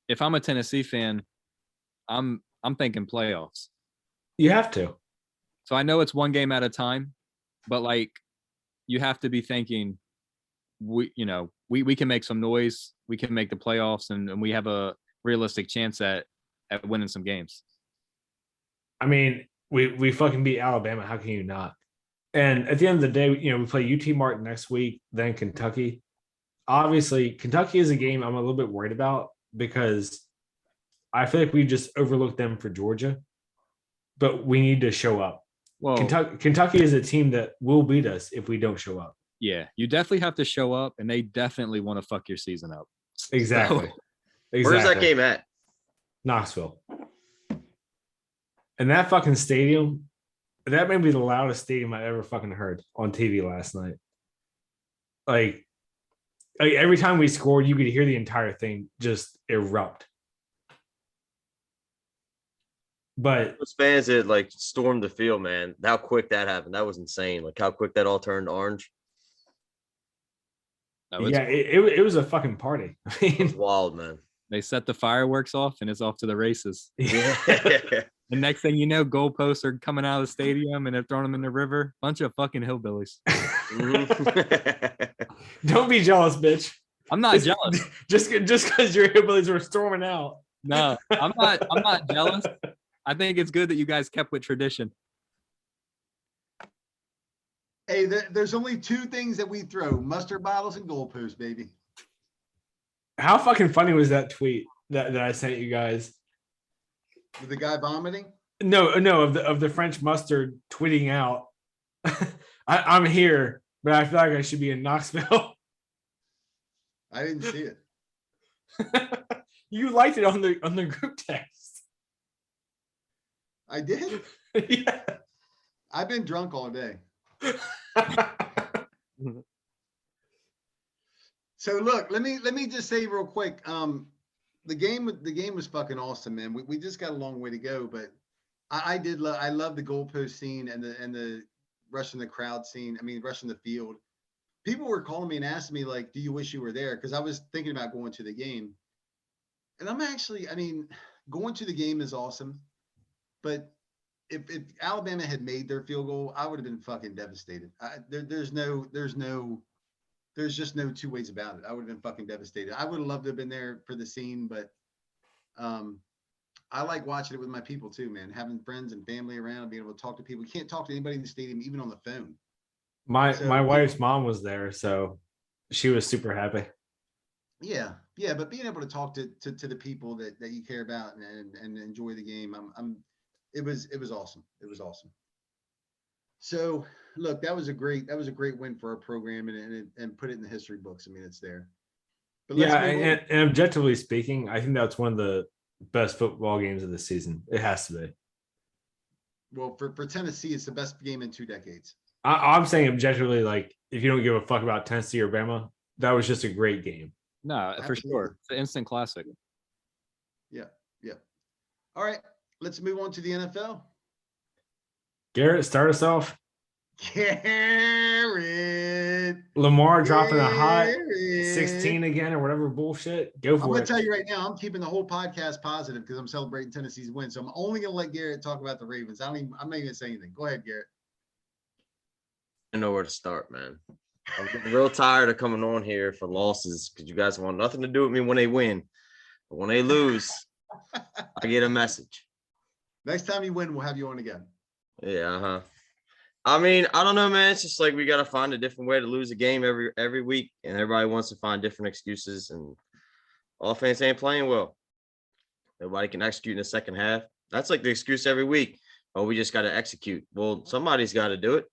[SPEAKER 3] if I'm a Tennessee fan, I'm thinking playoffs.
[SPEAKER 4] You have to.
[SPEAKER 3] So I know it's one game at a time, but like you have to be thinking we can make some noise, we can make the playoffs, and we have a realistic chance at winning some games.
[SPEAKER 4] I mean, we fucking beat Alabama. How can you not? And at the end of the day, we play UT Martin next week, then Kentucky. Obviously, Kentucky is a game I'm a little bit worried about because I feel like we just overlooked them for Georgia, but we need to show up.
[SPEAKER 3] Well,
[SPEAKER 4] Kentucky is a team that will beat us if we don't show up.
[SPEAKER 3] Yeah, you definitely have to show up, and they definitely want to fuck your season up.
[SPEAKER 4] Exactly.
[SPEAKER 5] Where's that game at?
[SPEAKER 4] Knoxville. And that fucking stadium, that may be the loudest stadium I ever fucking heard on TV last night. Like every time we scored, you could hear the entire thing just erupt. But
[SPEAKER 5] Those fans that like stormed the field, man. How quick that happened. That was insane. Like how quick that all turned orange.
[SPEAKER 4] It was a fucking party. I
[SPEAKER 5] It was
[SPEAKER 4] mean,
[SPEAKER 5] wild, man.
[SPEAKER 3] They set the fireworks off, and it's off to the races.
[SPEAKER 5] Yeah.
[SPEAKER 3] The next thing you know, goalposts are coming out of the stadium, and they're throwing them in the river. Bunch of fucking hillbillies.
[SPEAKER 4] Don't be jealous, bitch.
[SPEAKER 3] I'm not jealous.
[SPEAKER 4] Just because your hillbillies were storming out.
[SPEAKER 3] No, I'm not jealous. I think it's good that you guys kept with tradition.
[SPEAKER 2] Hey, there's only two things that we throw: mustard bottles and goalposts, baby.
[SPEAKER 4] How fucking funny was that tweet that I sent you guys?
[SPEAKER 2] With the guy vomiting?
[SPEAKER 4] No, of the French mustard tweeting out, I'm here, but I feel like I should be in Knoxville.
[SPEAKER 2] I didn't see it.
[SPEAKER 4] You liked it on the group text.
[SPEAKER 2] I did?
[SPEAKER 4] Yeah.
[SPEAKER 2] I've been drunk all day. So look, let me just say real quick. The game was fucking awesome, man. We just got a long way to go, but I love the goalpost scene and the rushing the crowd scene. I mean, rushing the field. People were calling me and asking me like, "Do you wish you were there?" Because I was thinking about going to the game, and going to the game is awesome, but if Alabama had made their field goal, I would have been fucking devastated. There's just no two ways about it. I would have been fucking devastated. I would have loved to have been there for the scene, but I like watching it with my people too, man. Having friends and family around, being able to talk to people. You can't talk to anybody in the stadium, even on the phone.
[SPEAKER 4] My wife's mom was there, so she was super happy.
[SPEAKER 2] Yeah, but being able to talk to the people that you care about and enjoy the game, it was awesome. It was awesome. So look, that was a great win for our program and put it in the history books. I mean, it's there. But
[SPEAKER 4] and objectively speaking, I think that's one of the best football games of the season. It has to be.
[SPEAKER 2] Well, for Tennessee, it's the best game in 2 decades.
[SPEAKER 4] I'm saying objectively, like if you don't give a fuck about Tennessee or Bama, that was just a great game.
[SPEAKER 3] No, for sure. It's an instant classic.
[SPEAKER 2] Yeah. All right, let's move on to the NFL.
[SPEAKER 4] Garrett, start us off.
[SPEAKER 2] Garrett.
[SPEAKER 4] Lamar dropping a hot 16 again or whatever bullshit. Go for it.
[SPEAKER 2] I'm going to tell you right now, I'm keeping the whole podcast positive because I'm celebrating Tennessee's win. So I'm only going to let Garrett talk about the Ravens. I'm not even going to say anything. Go ahead, Garrett.
[SPEAKER 5] I know where to start, man. I'm getting real tired of coming on here for losses because you guys want nothing to do with me when they win. But when they lose, I get a message.
[SPEAKER 2] Next time you win, we'll have you on again.
[SPEAKER 5] Yeah, I mean, I don't know, man. It's just like we got to find a different way to lose a game every week, and everybody wants to find different excuses. And offense ain't playing well. Nobody can execute in the second half. That's like the excuse every week. Oh, we just got to execute. Well, somebody's got to do it.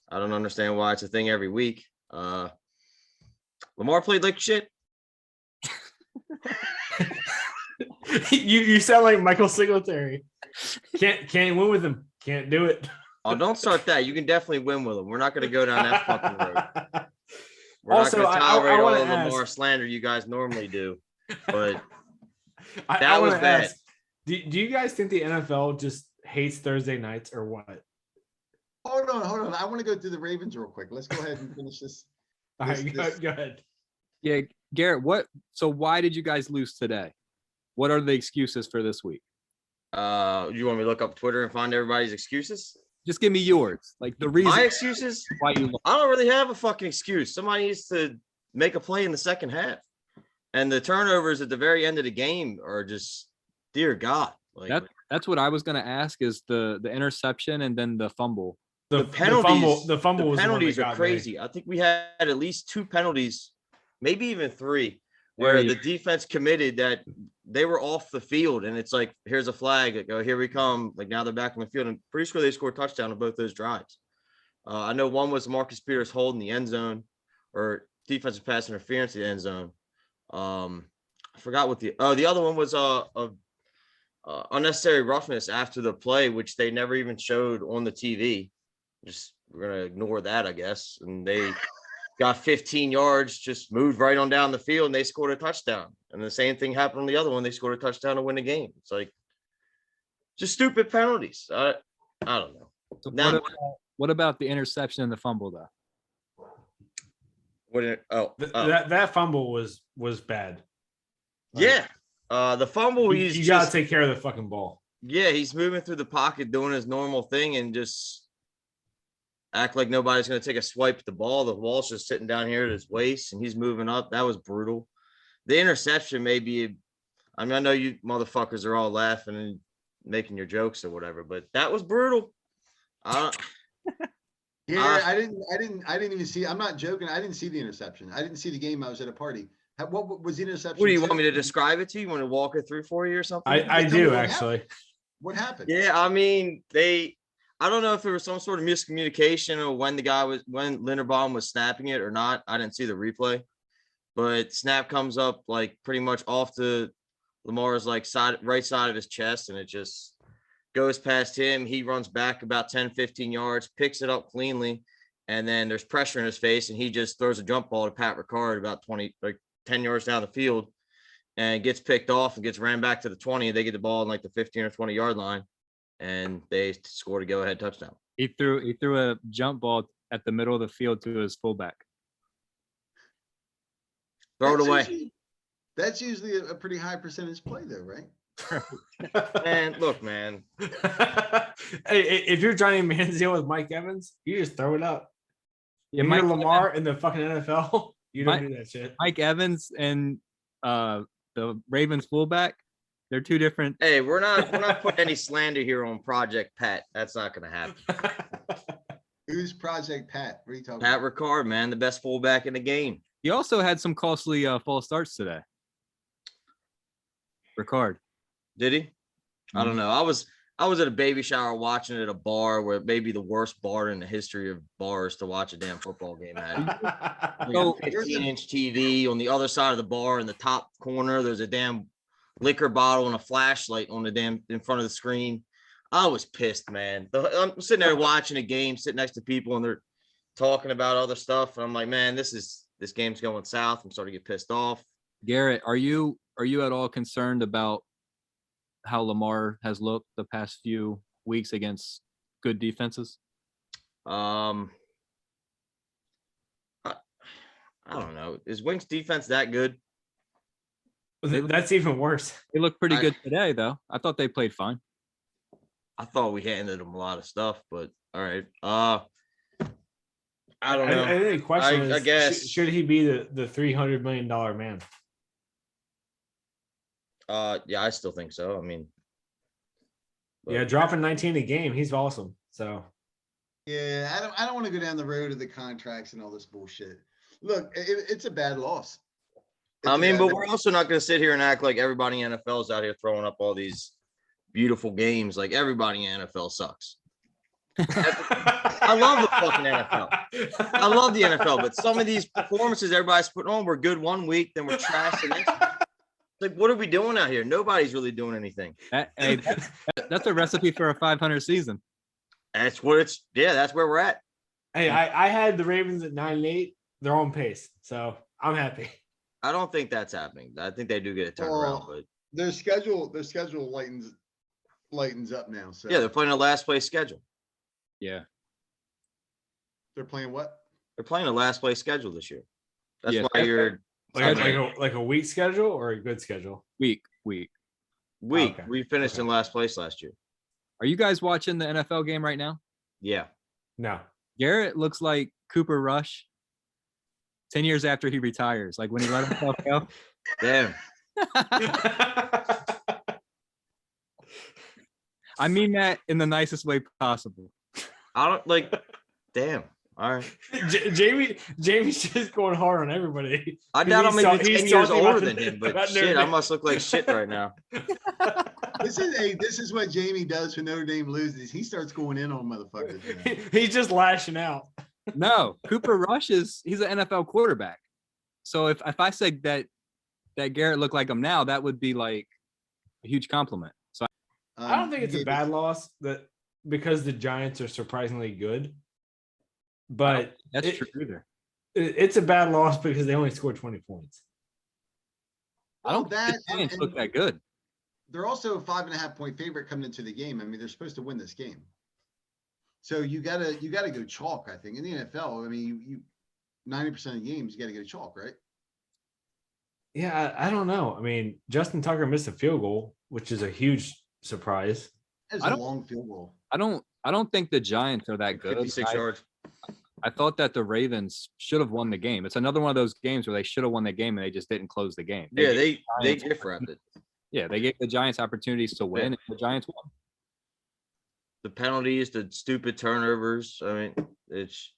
[SPEAKER 5] I don't understand why it's a thing every week. Lamar played like shit.
[SPEAKER 4] you sound like Michael Singletary. Can't win with him. Can't do it.
[SPEAKER 5] Oh, don't start that. You can definitely win with him. We're not going to go down that fucking road. We're
[SPEAKER 4] Also,
[SPEAKER 5] not going to tolerate all
[SPEAKER 4] wanna
[SPEAKER 5] the Lamar
[SPEAKER 4] ask-
[SPEAKER 5] slander you guys normally do. But
[SPEAKER 4] I
[SPEAKER 5] that was
[SPEAKER 4] wanna
[SPEAKER 5] bad.
[SPEAKER 4] ask, do you guys think the NFL just hates Thursday nights or what?
[SPEAKER 2] Hold on. I want to go through the Ravens real quick. Let's go ahead and finish this.
[SPEAKER 4] All right,
[SPEAKER 2] This-
[SPEAKER 4] go ahead.
[SPEAKER 3] Yeah, Garrett, so why did you guys lose today? What are the excuses for this week?
[SPEAKER 5] You want me to look up Twitter and find everybody's excuses?
[SPEAKER 3] Just give me yours. Like the reason
[SPEAKER 5] My excuses?
[SPEAKER 3] why you lost.
[SPEAKER 5] I don't really have a fucking excuse. Somebody needs to make a play in the second half. And the turnovers at the very end of the game are just, dear God. Like
[SPEAKER 3] That's what I was gonna ask is the interception and then the fumble.
[SPEAKER 5] the penalties,
[SPEAKER 4] the fumble was the one
[SPEAKER 5] penalties
[SPEAKER 4] that
[SPEAKER 5] are
[SPEAKER 4] got me.
[SPEAKER 5] crazy. I think we had at least 2 penalties, maybe even 3, where
[SPEAKER 3] There you
[SPEAKER 5] the defense committed that they were off the field, and it's like, here's a flag. Like, oh, here we come. Like now they're back on the field. I'm pretty sure they scored a touchdown on both those drives. I know one was Marcus Peters holding the end zone, or defensive pass interference in the end zone. I forgot what the other one was unnecessary roughness after the play, which they never even showed on the TV. Just we're gonna ignore that, I guess. And they got 15 yards, just moved right on down the field, and they scored a touchdown. And the same thing happened on the other one. They scored a touchdown to win the game. It's like just stupid penalties. I don't know.
[SPEAKER 3] So
[SPEAKER 5] Now,
[SPEAKER 3] what about the interception and the fumble though?
[SPEAKER 4] That fumble was bad.
[SPEAKER 5] Yeah. The fumble,
[SPEAKER 4] You gotta take care of the fucking ball.
[SPEAKER 5] Yeah, he's moving through the pocket, doing his normal thing, and just act like nobody's going to take a swipe at the ball. The ball's just sitting down here at his waist, and he's moving up. That was brutal. The interception I know you motherfuckers are all laughing and making your jokes or whatever, but that was brutal.
[SPEAKER 2] Yeah, I didn't even see. I'm not joking. I didn't see the interception. I didn't see the game. I was at a party. What was the interception?
[SPEAKER 5] What do you want me to describe it to you? You want to walk it through for you or something?
[SPEAKER 4] I
[SPEAKER 2] Tell me
[SPEAKER 4] do
[SPEAKER 2] what
[SPEAKER 4] actually.
[SPEAKER 2] What happened?
[SPEAKER 5] Yeah, I mean, I don't know if there was some sort of miscommunication or when Linderbaum was snapping it or not. I didn't see the replay, but snap comes up like pretty much off the Lamar's like right side of his chest, and it just goes past him. He runs back about 10, 15 yards, picks it up cleanly, and then there's pressure in his face, and he just throws a jump ball to Pat Ricard about 10 yards down the field, and gets picked off and gets ran back to the 20. And they get the ball in like the 15 or 20 yard line, and they scored a go-ahead touchdown.
[SPEAKER 3] He threw a jump ball at the middle of the field to his fullback.
[SPEAKER 5] Throw it away.
[SPEAKER 2] That's usually a pretty high percentage play, though, right?
[SPEAKER 5] Man, look, man.
[SPEAKER 4] Hey, if you're Johnny Manziel with Mike Evans, you just throw it up.
[SPEAKER 3] Yeah,
[SPEAKER 4] If
[SPEAKER 3] Mike
[SPEAKER 4] you're Lamar in the fucking NFL, you don't do that shit.
[SPEAKER 3] Mike Evans and the Ravens fullback, they're two different.
[SPEAKER 5] Hey, we're not putting any slander here on Project Pat. That's not going to happen.
[SPEAKER 2] Who's Project Pat? What are you talking
[SPEAKER 5] Pat
[SPEAKER 2] about?
[SPEAKER 5] Ricard, man, the best fullback in the game.
[SPEAKER 3] He also had some costly false starts today. Ricard.
[SPEAKER 5] Did he? I don't know. I was at a baby shower watching it at a bar where maybe the worst bar in the history of bars to watch a damn football game at.
[SPEAKER 3] So
[SPEAKER 5] 15-inch TV on the other side of the bar in the top corner. There's a damn liquor bottle and a flashlight on the damn in front of the screen. I was pissed, man. I'm sitting there watching a game, sitting next to people, and they're talking about other stuff. And I'm like, man, this game's going south. I'm starting to get pissed off.
[SPEAKER 3] Garrett, are you at all concerned about how Lamar has looked the past few weeks against good defenses?
[SPEAKER 5] I don't know. Is Wink's defense that good?
[SPEAKER 4] That's even worse.
[SPEAKER 3] They looked pretty good today, though. I thought they played fine.
[SPEAKER 5] I thought we handed them a lot of stuff, but all right. I don't know.
[SPEAKER 4] I think the question
[SPEAKER 5] I
[SPEAKER 4] is,
[SPEAKER 5] guess.
[SPEAKER 4] should he be the $300 million man?
[SPEAKER 5] Yeah, I still think so. I mean,
[SPEAKER 4] Yeah,
[SPEAKER 5] but-
[SPEAKER 4] dropping 19 a game, he's awesome. So
[SPEAKER 2] Yeah, I don't want to go down the road of the contracts and all this bullshit. Look, it's a bad loss.
[SPEAKER 5] I
[SPEAKER 2] It's a
[SPEAKER 5] mean,
[SPEAKER 2] bad
[SPEAKER 5] but
[SPEAKER 2] loss.
[SPEAKER 5] we're also not going to sit here and act like everybody in NFL is out here throwing up all these beautiful games. Like everybody in NFL sucks. I love the fucking NFL. I love the NFL, but some of these performances everybody's putting on, we're good one week, then we're trash the next. Like, what are we doing out here? Nobody's really doing anything.
[SPEAKER 3] Hey, that's a recipe for a 500 season.
[SPEAKER 5] That's what it's. Yeah, that's where we're at.
[SPEAKER 4] Hey, I had the Ravens at 9-8. They're on pace, so I'm happy.
[SPEAKER 5] I don't think that's happening. I think they do get a turnaround, but
[SPEAKER 2] Their schedule lightens up now. So
[SPEAKER 5] yeah, they're playing a last place schedule.
[SPEAKER 3] Yeah.
[SPEAKER 2] they're playing what?
[SPEAKER 5] They're playing a last place schedule this year. That's
[SPEAKER 3] Yeah.
[SPEAKER 5] why you're
[SPEAKER 4] Like a weak schedule or a good schedule?
[SPEAKER 3] Week.
[SPEAKER 5] weak.
[SPEAKER 4] Okay.
[SPEAKER 5] We finished
[SPEAKER 4] Okay.
[SPEAKER 5] in last place last year.
[SPEAKER 3] Are you guys watching the NFL game right now?
[SPEAKER 5] Yeah.
[SPEAKER 4] No.
[SPEAKER 3] Garrett looks like Cooper Rush 10 years after he retires, like when he let himself go.
[SPEAKER 5] Damn.
[SPEAKER 3] I mean that in the nicest way possible.
[SPEAKER 5] I don't like. Damn. All right.
[SPEAKER 4] Jamie's just going hard on everybody.
[SPEAKER 5] I doubt I'm
[SPEAKER 4] He's
[SPEAKER 5] even
[SPEAKER 4] talk-
[SPEAKER 5] 10
[SPEAKER 4] he's
[SPEAKER 5] years
[SPEAKER 4] talking about
[SPEAKER 5] older
[SPEAKER 4] the-
[SPEAKER 5] than him, but
[SPEAKER 4] about
[SPEAKER 5] shit,
[SPEAKER 4] Notre
[SPEAKER 5] I
[SPEAKER 4] Dame.
[SPEAKER 5] must look like shit right now.
[SPEAKER 2] This is what Jamie does when Notre Dame loses. He starts going in on motherfuckers. man.
[SPEAKER 4] He's just lashing out.
[SPEAKER 3] No, Cooper Rush he's an NFL quarterback. So if I said that Garrett looked like him now, that would be like a huge compliment. So
[SPEAKER 4] I don't think
[SPEAKER 2] he
[SPEAKER 4] it's a
[SPEAKER 2] gave
[SPEAKER 4] bad
[SPEAKER 2] us-
[SPEAKER 4] loss that because the Giants are surprisingly good. But
[SPEAKER 3] that's
[SPEAKER 4] it-
[SPEAKER 3] true either.
[SPEAKER 4] it's a bad loss because they only scored 20 points.
[SPEAKER 3] I don't
[SPEAKER 2] Well,
[SPEAKER 3] think the Giants look that good.
[SPEAKER 2] They're also a 5.5-point favorite coming into the game. I mean, they're supposed to win this game. So you gotta go chalk, I think. In the NFL, I mean, you 90% of games, you gotta go chalk, right?
[SPEAKER 4] Yeah, I don't know. I mean, Justin Tucker missed a field goal, which is a huge surprise.
[SPEAKER 2] It's
[SPEAKER 3] I
[SPEAKER 2] a
[SPEAKER 3] don't-
[SPEAKER 2] long field goal.
[SPEAKER 3] I don't think the Giants are that good.
[SPEAKER 5] 56 yards.
[SPEAKER 3] I thought that the Ravens should have won the game. It's another one of those games where they should have won the game and they just didn't close the game.
[SPEAKER 5] Yeah,
[SPEAKER 3] gave
[SPEAKER 5] they
[SPEAKER 3] Giants-
[SPEAKER 5] gift wrapped it.
[SPEAKER 3] Yeah, they gave the Giants opportunities to win, and the Giants won.
[SPEAKER 5] The penalties, the stupid turnovers. I mean, it's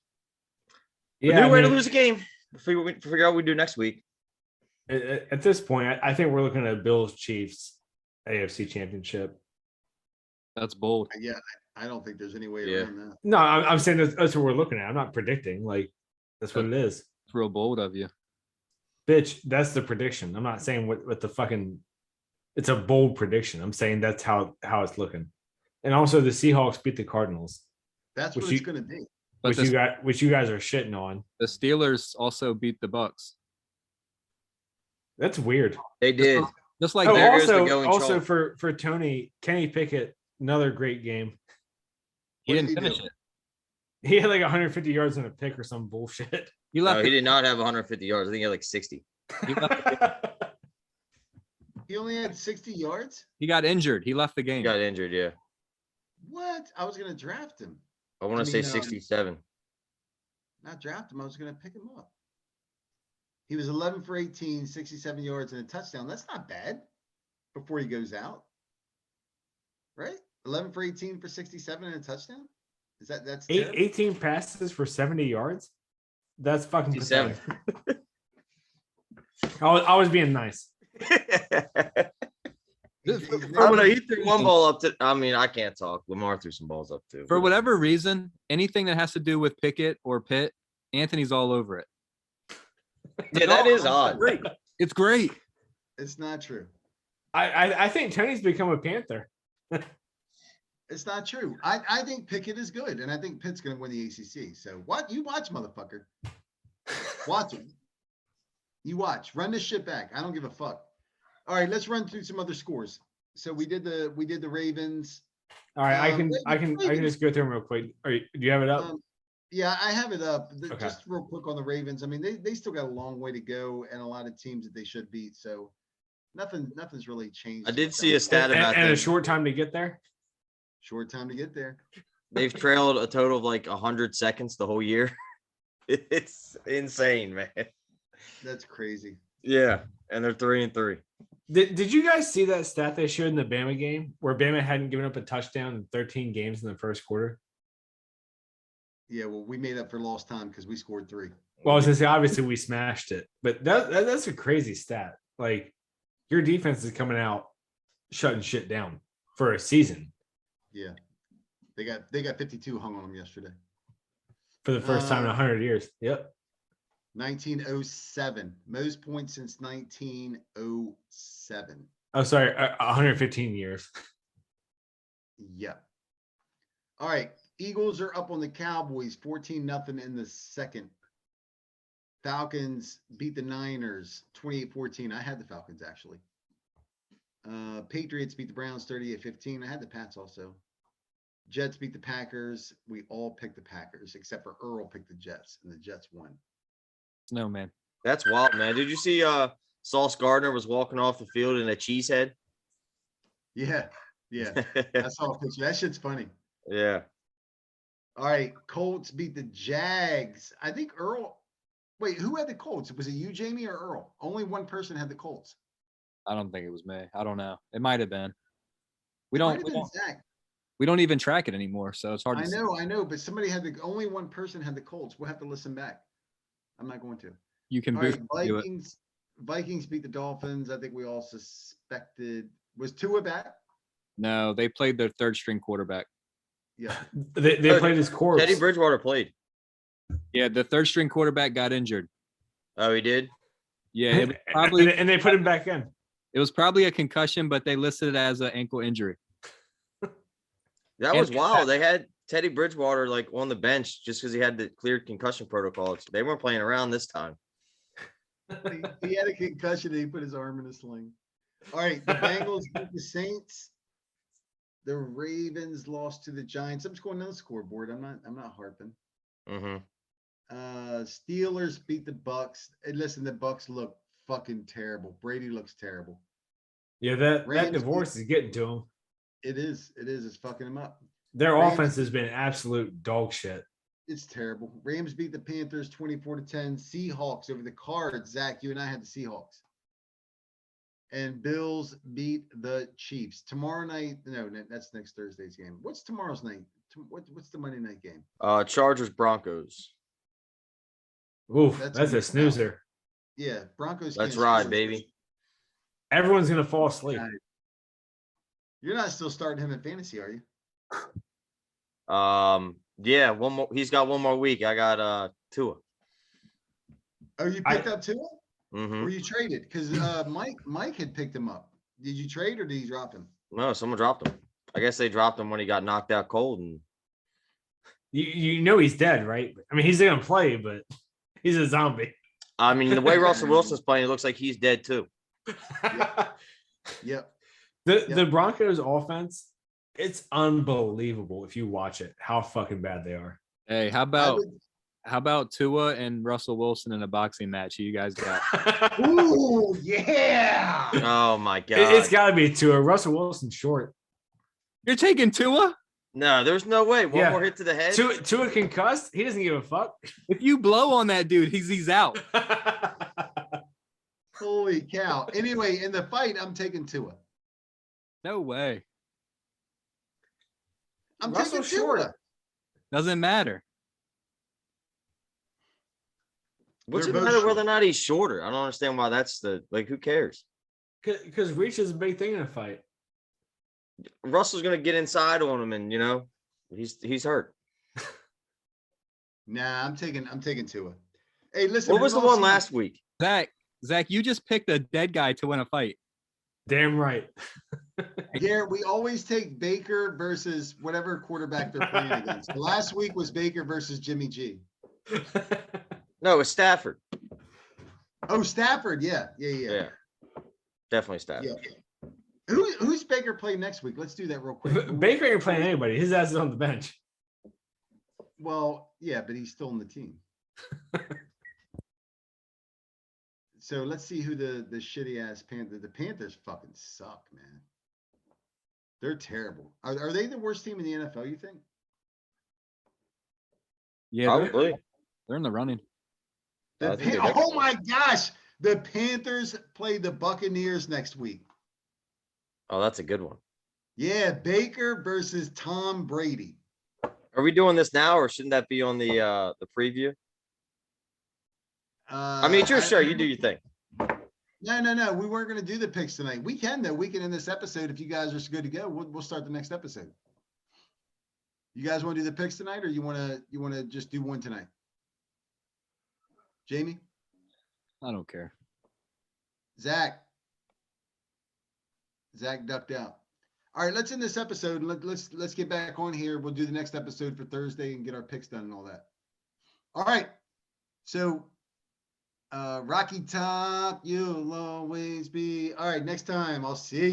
[SPEAKER 5] a
[SPEAKER 4] Yeah,
[SPEAKER 5] new way
[SPEAKER 4] I
[SPEAKER 5] to
[SPEAKER 4] mean,
[SPEAKER 5] lose a game. Figure out what we do next week.
[SPEAKER 4] at this point, I think we're looking at Bills Chiefs AFC Championship.
[SPEAKER 3] That's bold.
[SPEAKER 2] Yeah, I don't think there's any way
[SPEAKER 5] Yeah.
[SPEAKER 2] around that.
[SPEAKER 4] No, I'm saying that's what we're looking at. I'm not predicting. Like that's what it is.
[SPEAKER 3] It's real bold of you.
[SPEAKER 4] Bitch, that's the prediction. I'm not saying what the fucking. It's a bold prediction. I'm saying that's how it's looking. And also, the Seahawks beat the Cardinals,
[SPEAKER 2] That's
[SPEAKER 4] Which
[SPEAKER 2] what it's
[SPEAKER 4] you-
[SPEAKER 2] gonna be.
[SPEAKER 3] But
[SPEAKER 4] which you guys are shitting on.
[SPEAKER 3] the Steelers also beat the Bucks.
[SPEAKER 4] That's weird.
[SPEAKER 5] They did.
[SPEAKER 3] Just like
[SPEAKER 4] Oh,
[SPEAKER 5] there goes the
[SPEAKER 4] also,
[SPEAKER 5] going
[SPEAKER 4] also
[SPEAKER 5] chalk.
[SPEAKER 4] for Tony, Kenny Pickett, another great game.
[SPEAKER 3] he
[SPEAKER 2] What
[SPEAKER 3] didn't
[SPEAKER 2] did he
[SPEAKER 3] finish
[SPEAKER 2] do?
[SPEAKER 3] it.
[SPEAKER 4] He had like 150 yards on a pick or some bullshit.
[SPEAKER 3] He
[SPEAKER 5] No,
[SPEAKER 3] left.
[SPEAKER 5] he did not have 150 yards. I think he had like 60.
[SPEAKER 3] He left the game.
[SPEAKER 2] He only had 60 yards?
[SPEAKER 3] He got injured. He left the
[SPEAKER 5] He
[SPEAKER 3] game.
[SPEAKER 5] got injured. Yeah,
[SPEAKER 2] What? I was gonna draft him.
[SPEAKER 5] I want
[SPEAKER 2] I
[SPEAKER 5] to say
[SPEAKER 2] mean,
[SPEAKER 5] 67.
[SPEAKER 2] Not draft him. I was gonna pick him up. He was 11 for 18, 67 yards and a touchdown. That's not bad before he goes out. Right? 11 for 18 for 67 and a touchdown? That's terrible?
[SPEAKER 4] 18 passes for 70 yards. That's fucking
[SPEAKER 5] 57.
[SPEAKER 4] pathetic. I was being nice.
[SPEAKER 2] He's
[SPEAKER 5] I don't
[SPEAKER 2] never-
[SPEAKER 5] know. He threw one ball up to. I mean, I can't talk. Lamar threw some balls up too.
[SPEAKER 3] For whatever reason, anything that has to do with Pickett or Pitt, Anthony's all over it.
[SPEAKER 5] Yeah, that is odd.
[SPEAKER 3] Great. It's great.
[SPEAKER 2] It's not true.
[SPEAKER 4] I think Tony's become a Panther.
[SPEAKER 2] It's not true. I think Pickett is good, and I think Pitt's gonna win the ACC. So what? You watch, motherfucker. Watch it. You watch. Run this shit back. I don't give a fuck. All right, let's run through some other scores. So we did the Ravens.
[SPEAKER 4] All right,
[SPEAKER 2] Um,
[SPEAKER 4] I can just go through them real quick. Do you have it up?
[SPEAKER 2] Yeah, I have it up.
[SPEAKER 4] Okay.
[SPEAKER 2] Just real quick on the Ravens. I mean, they still got a long way to go and a lot of teams that they should beat. So nothing's really changed.
[SPEAKER 5] I did see a stat
[SPEAKER 4] And,
[SPEAKER 5] about
[SPEAKER 4] and a
[SPEAKER 5] them.
[SPEAKER 4] short time to get there.
[SPEAKER 2] Short time to get there.
[SPEAKER 5] They've trailed a total of like 100 seconds the whole year. It's insane, man.
[SPEAKER 2] That's crazy.
[SPEAKER 5] Yeah, and they're 3-3.
[SPEAKER 4] Did you guys see that stat they showed in the Bama game where Bama hadn't given up a touchdown in 13 games in the first quarter?
[SPEAKER 2] Yeah, well, we made up for lost time because we scored 3.
[SPEAKER 4] Well, I was gonna say obviously we smashed it, but that's a crazy stat. Like your defense is coming out shutting shit down for a season
[SPEAKER 2] Yeah. They got 52 hung on them yesterday.
[SPEAKER 4] for the first time in 100 years. Yep.
[SPEAKER 2] 1907. Most points since 1907.
[SPEAKER 4] Oh, sorry, 115 years.
[SPEAKER 2] Yep. All right. Eagles are up on the Cowboys 14-0 in the second. Falcons beat the Niners 28-14. I had the Falcons actually. Patriots beat the Browns 38-15. I had the Pats also. Jets beat the Packers. We all picked the Packers except for Earl picked the Jets, and the Jets won.
[SPEAKER 3] No, man.
[SPEAKER 5] That's wild, man. Did you see Sauce Gardner was walking off the field in a cheese head?
[SPEAKER 2] Yeah. I saw a picture. That shit's funny.
[SPEAKER 5] Yeah.
[SPEAKER 2] All right. Colts beat the Jags. I think Earl. Wait, who had the Colts? Was it you, Jamie, or Earl? Only one person had the Colts.
[SPEAKER 3] I don't think it was me. I don't know. It might have been.
[SPEAKER 2] Might have been Zach.
[SPEAKER 3] We don't even track it anymore, so it's hard to say.
[SPEAKER 2] I know, but somebody had only one person had the Colts. We'll have to listen back. I'm not going to.
[SPEAKER 3] You can
[SPEAKER 2] All
[SPEAKER 3] boost
[SPEAKER 2] right,
[SPEAKER 3] do it.
[SPEAKER 2] Vikings beat the Dolphins. I think we all suspected. Was Tua back?
[SPEAKER 3] No, they played their third string quarterback.
[SPEAKER 2] Yeah.
[SPEAKER 4] They played his corpse.
[SPEAKER 5] Teddy Bridgewater played.
[SPEAKER 3] Yeah, the third string quarterback got injured.
[SPEAKER 5] Oh, he did?
[SPEAKER 3] Yeah, it was probably
[SPEAKER 4] and they put him back in.
[SPEAKER 3] it was probably a concussion, but they listed it as an ankle injury.
[SPEAKER 5] That was wild. They had Teddy Bridgewater like on the bench just because he had the cleared concussion protocol. They weren't playing around this time.
[SPEAKER 2] He had a concussion and he put his arm in a sling. All right, the Bengals beat the Saints. The Ravens lost to the Giants. I'm just going down the scoreboard. I'm not harping.
[SPEAKER 5] Mm-hmm.
[SPEAKER 2] Steelers beat the Bucks. And listen, the Bucks look fucking terrible. Brady looks terrible.
[SPEAKER 4] Yeah, that
[SPEAKER 2] Rams
[SPEAKER 4] divorce is getting to him.
[SPEAKER 2] It is. It's fucking him up.
[SPEAKER 4] Their
[SPEAKER 2] Rams-
[SPEAKER 4] offense has been absolute dog shit.
[SPEAKER 2] It's terrible. Rams beat the Panthers 24-10. Seahawks over the Cards. Zach, you and I had the Seahawks. And Bills beat the Chiefs. Tomorrow night, no, that's next Thursday's game. What's tomorrow's night? What's the Monday night game?
[SPEAKER 5] Chargers Broncos.
[SPEAKER 4] Oof,
[SPEAKER 2] That's
[SPEAKER 4] that's
[SPEAKER 2] gonna
[SPEAKER 4] a snoozer.
[SPEAKER 2] Yeah, Broncos.
[SPEAKER 5] Let's
[SPEAKER 2] can't
[SPEAKER 5] ride,
[SPEAKER 2] score.
[SPEAKER 5] baby.
[SPEAKER 4] Everyone's gonna fall asleep.
[SPEAKER 2] You're not still starting him in fantasy, are you?
[SPEAKER 5] Yeah, one more. He's got one more week. I got Tua.
[SPEAKER 2] Oh, you picked up Tua?
[SPEAKER 5] Mm-hmm.
[SPEAKER 2] Or you traded? Because Mike had picked him up. Did you trade or did you drop him?
[SPEAKER 5] No, someone dropped him. I guess they dropped him when he got knocked out cold. And
[SPEAKER 4] You know he's dead, right? I mean, he's gonna play, but he's a zombie.
[SPEAKER 5] I mean, the way Russell Wilson's playing, it looks like he's dead too.
[SPEAKER 2] Yep.
[SPEAKER 4] The Broncos offense, it's unbelievable if you watch it, how fucking bad they are.
[SPEAKER 3] Hey, how about Tua and Russell Wilson in a boxing match? You guys got
[SPEAKER 2] Ooh, yeah.
[SPEAKER 5] Oh my god!
[SPEAKER 4] It's got to be Tua. Russell Wilson's short.
[SPEAKER 3] You're taking Tua?
[SPEAKER 5] No, there's no way. One more hit to the head.
[SPEAKER 4] Tua concussed. He doesn't give a fuck.
[SPEAKER 3] If you blow on that dude, he's out.
[SPEAKER 2] Holy cow. Anyway, in the fight, I'm taking Tua.
[SPEAKER 3] No way.
[SPEAKER 2] I'm
[SPEAKER 4] Russell
[SPEAKER 2] taking Tua.
[SPEAKER 4] short.
[SPEAKER 3] Doesn't matter.
[SPEAKER 5] What's
[SPEAKER 2] They're
[SPEAKER 5] it
[SPEAKER 2] both
[SPEAKER 5] matter
[SPEAKER 2] short.
[SPEAKER 5] whether or not he's shorter? I don't understand why that's the like. Who cares?
[SPEAKER 4] Because reach is a big thing in a fight.
[SPEAKER 5] Russell's gonna get inside on him, and he's hurt.
[SPEAKER 2] Nah, I'm taking Tua. Hey, listen.
[SPEAKER 5] What was the one last week?
[SPEAKER 3] Zach, you just picked a dead guy to win a fight.
[SPEAKER 4] Damn right.
[SPEAKER 2] Garrett, we always take Baker versus whatever quarterback they're playing against. The last week was Baker versus Jimmy G.
[SPEAKER 5] No, it's Stafford.
[SPEAKER 2] Oh, Stafford. Yeah.
[SPEAKER 5] Definitely Stafford.
[SPEAKER 2] Yeah. Who's Baker playing next week? Let's do that real quick.
[SPEAKER 4] Baker ain't playing anybody. His ass is on the bench.
[SPEAKER 2] Well, yeah, but he's still on the team. So let's see who the shitty ass Panther. The Panthers fucking suck, man. They're terrible. Are they the worst team in the NFL? You think?
[SPEAKER 3] Yeah,
[SPEAKER 5] Probably.
[SPEAKER 3] They're in the running.
[SPEAKER 5] I think they're
[SPEAKER 2] Oh
[SPEAKER 5] definitely-
[SPEAKER 2] my gosh, the Panthers play the Buccaneers next week.
[SPEAKER 5] Oh, that's a good one.
[SPEAKER 2] Yeah, Baker versus Tom Brady.
[SPEAKER 5] Are we doing this now, or shouldn't that be on the preview? I mean, sure. You do your thing.
[SPEAKER 2] No. We weren't going to do the picks tonight. We can though. We can in this episode if you guys are good to go. We'll start the next episode. You guys want to do the picks tonight, or you want to just do one tonight? Jamie,
[SPEAKER 3] I don't care.
[SPEAKER 2] Zach ducked out. All right, let's end this episode and let's get back on here. We'll do the next episode for Thursday and get our picks done and all that. All right. So Rocky Top, you'll always be. All right, next time I'll see you.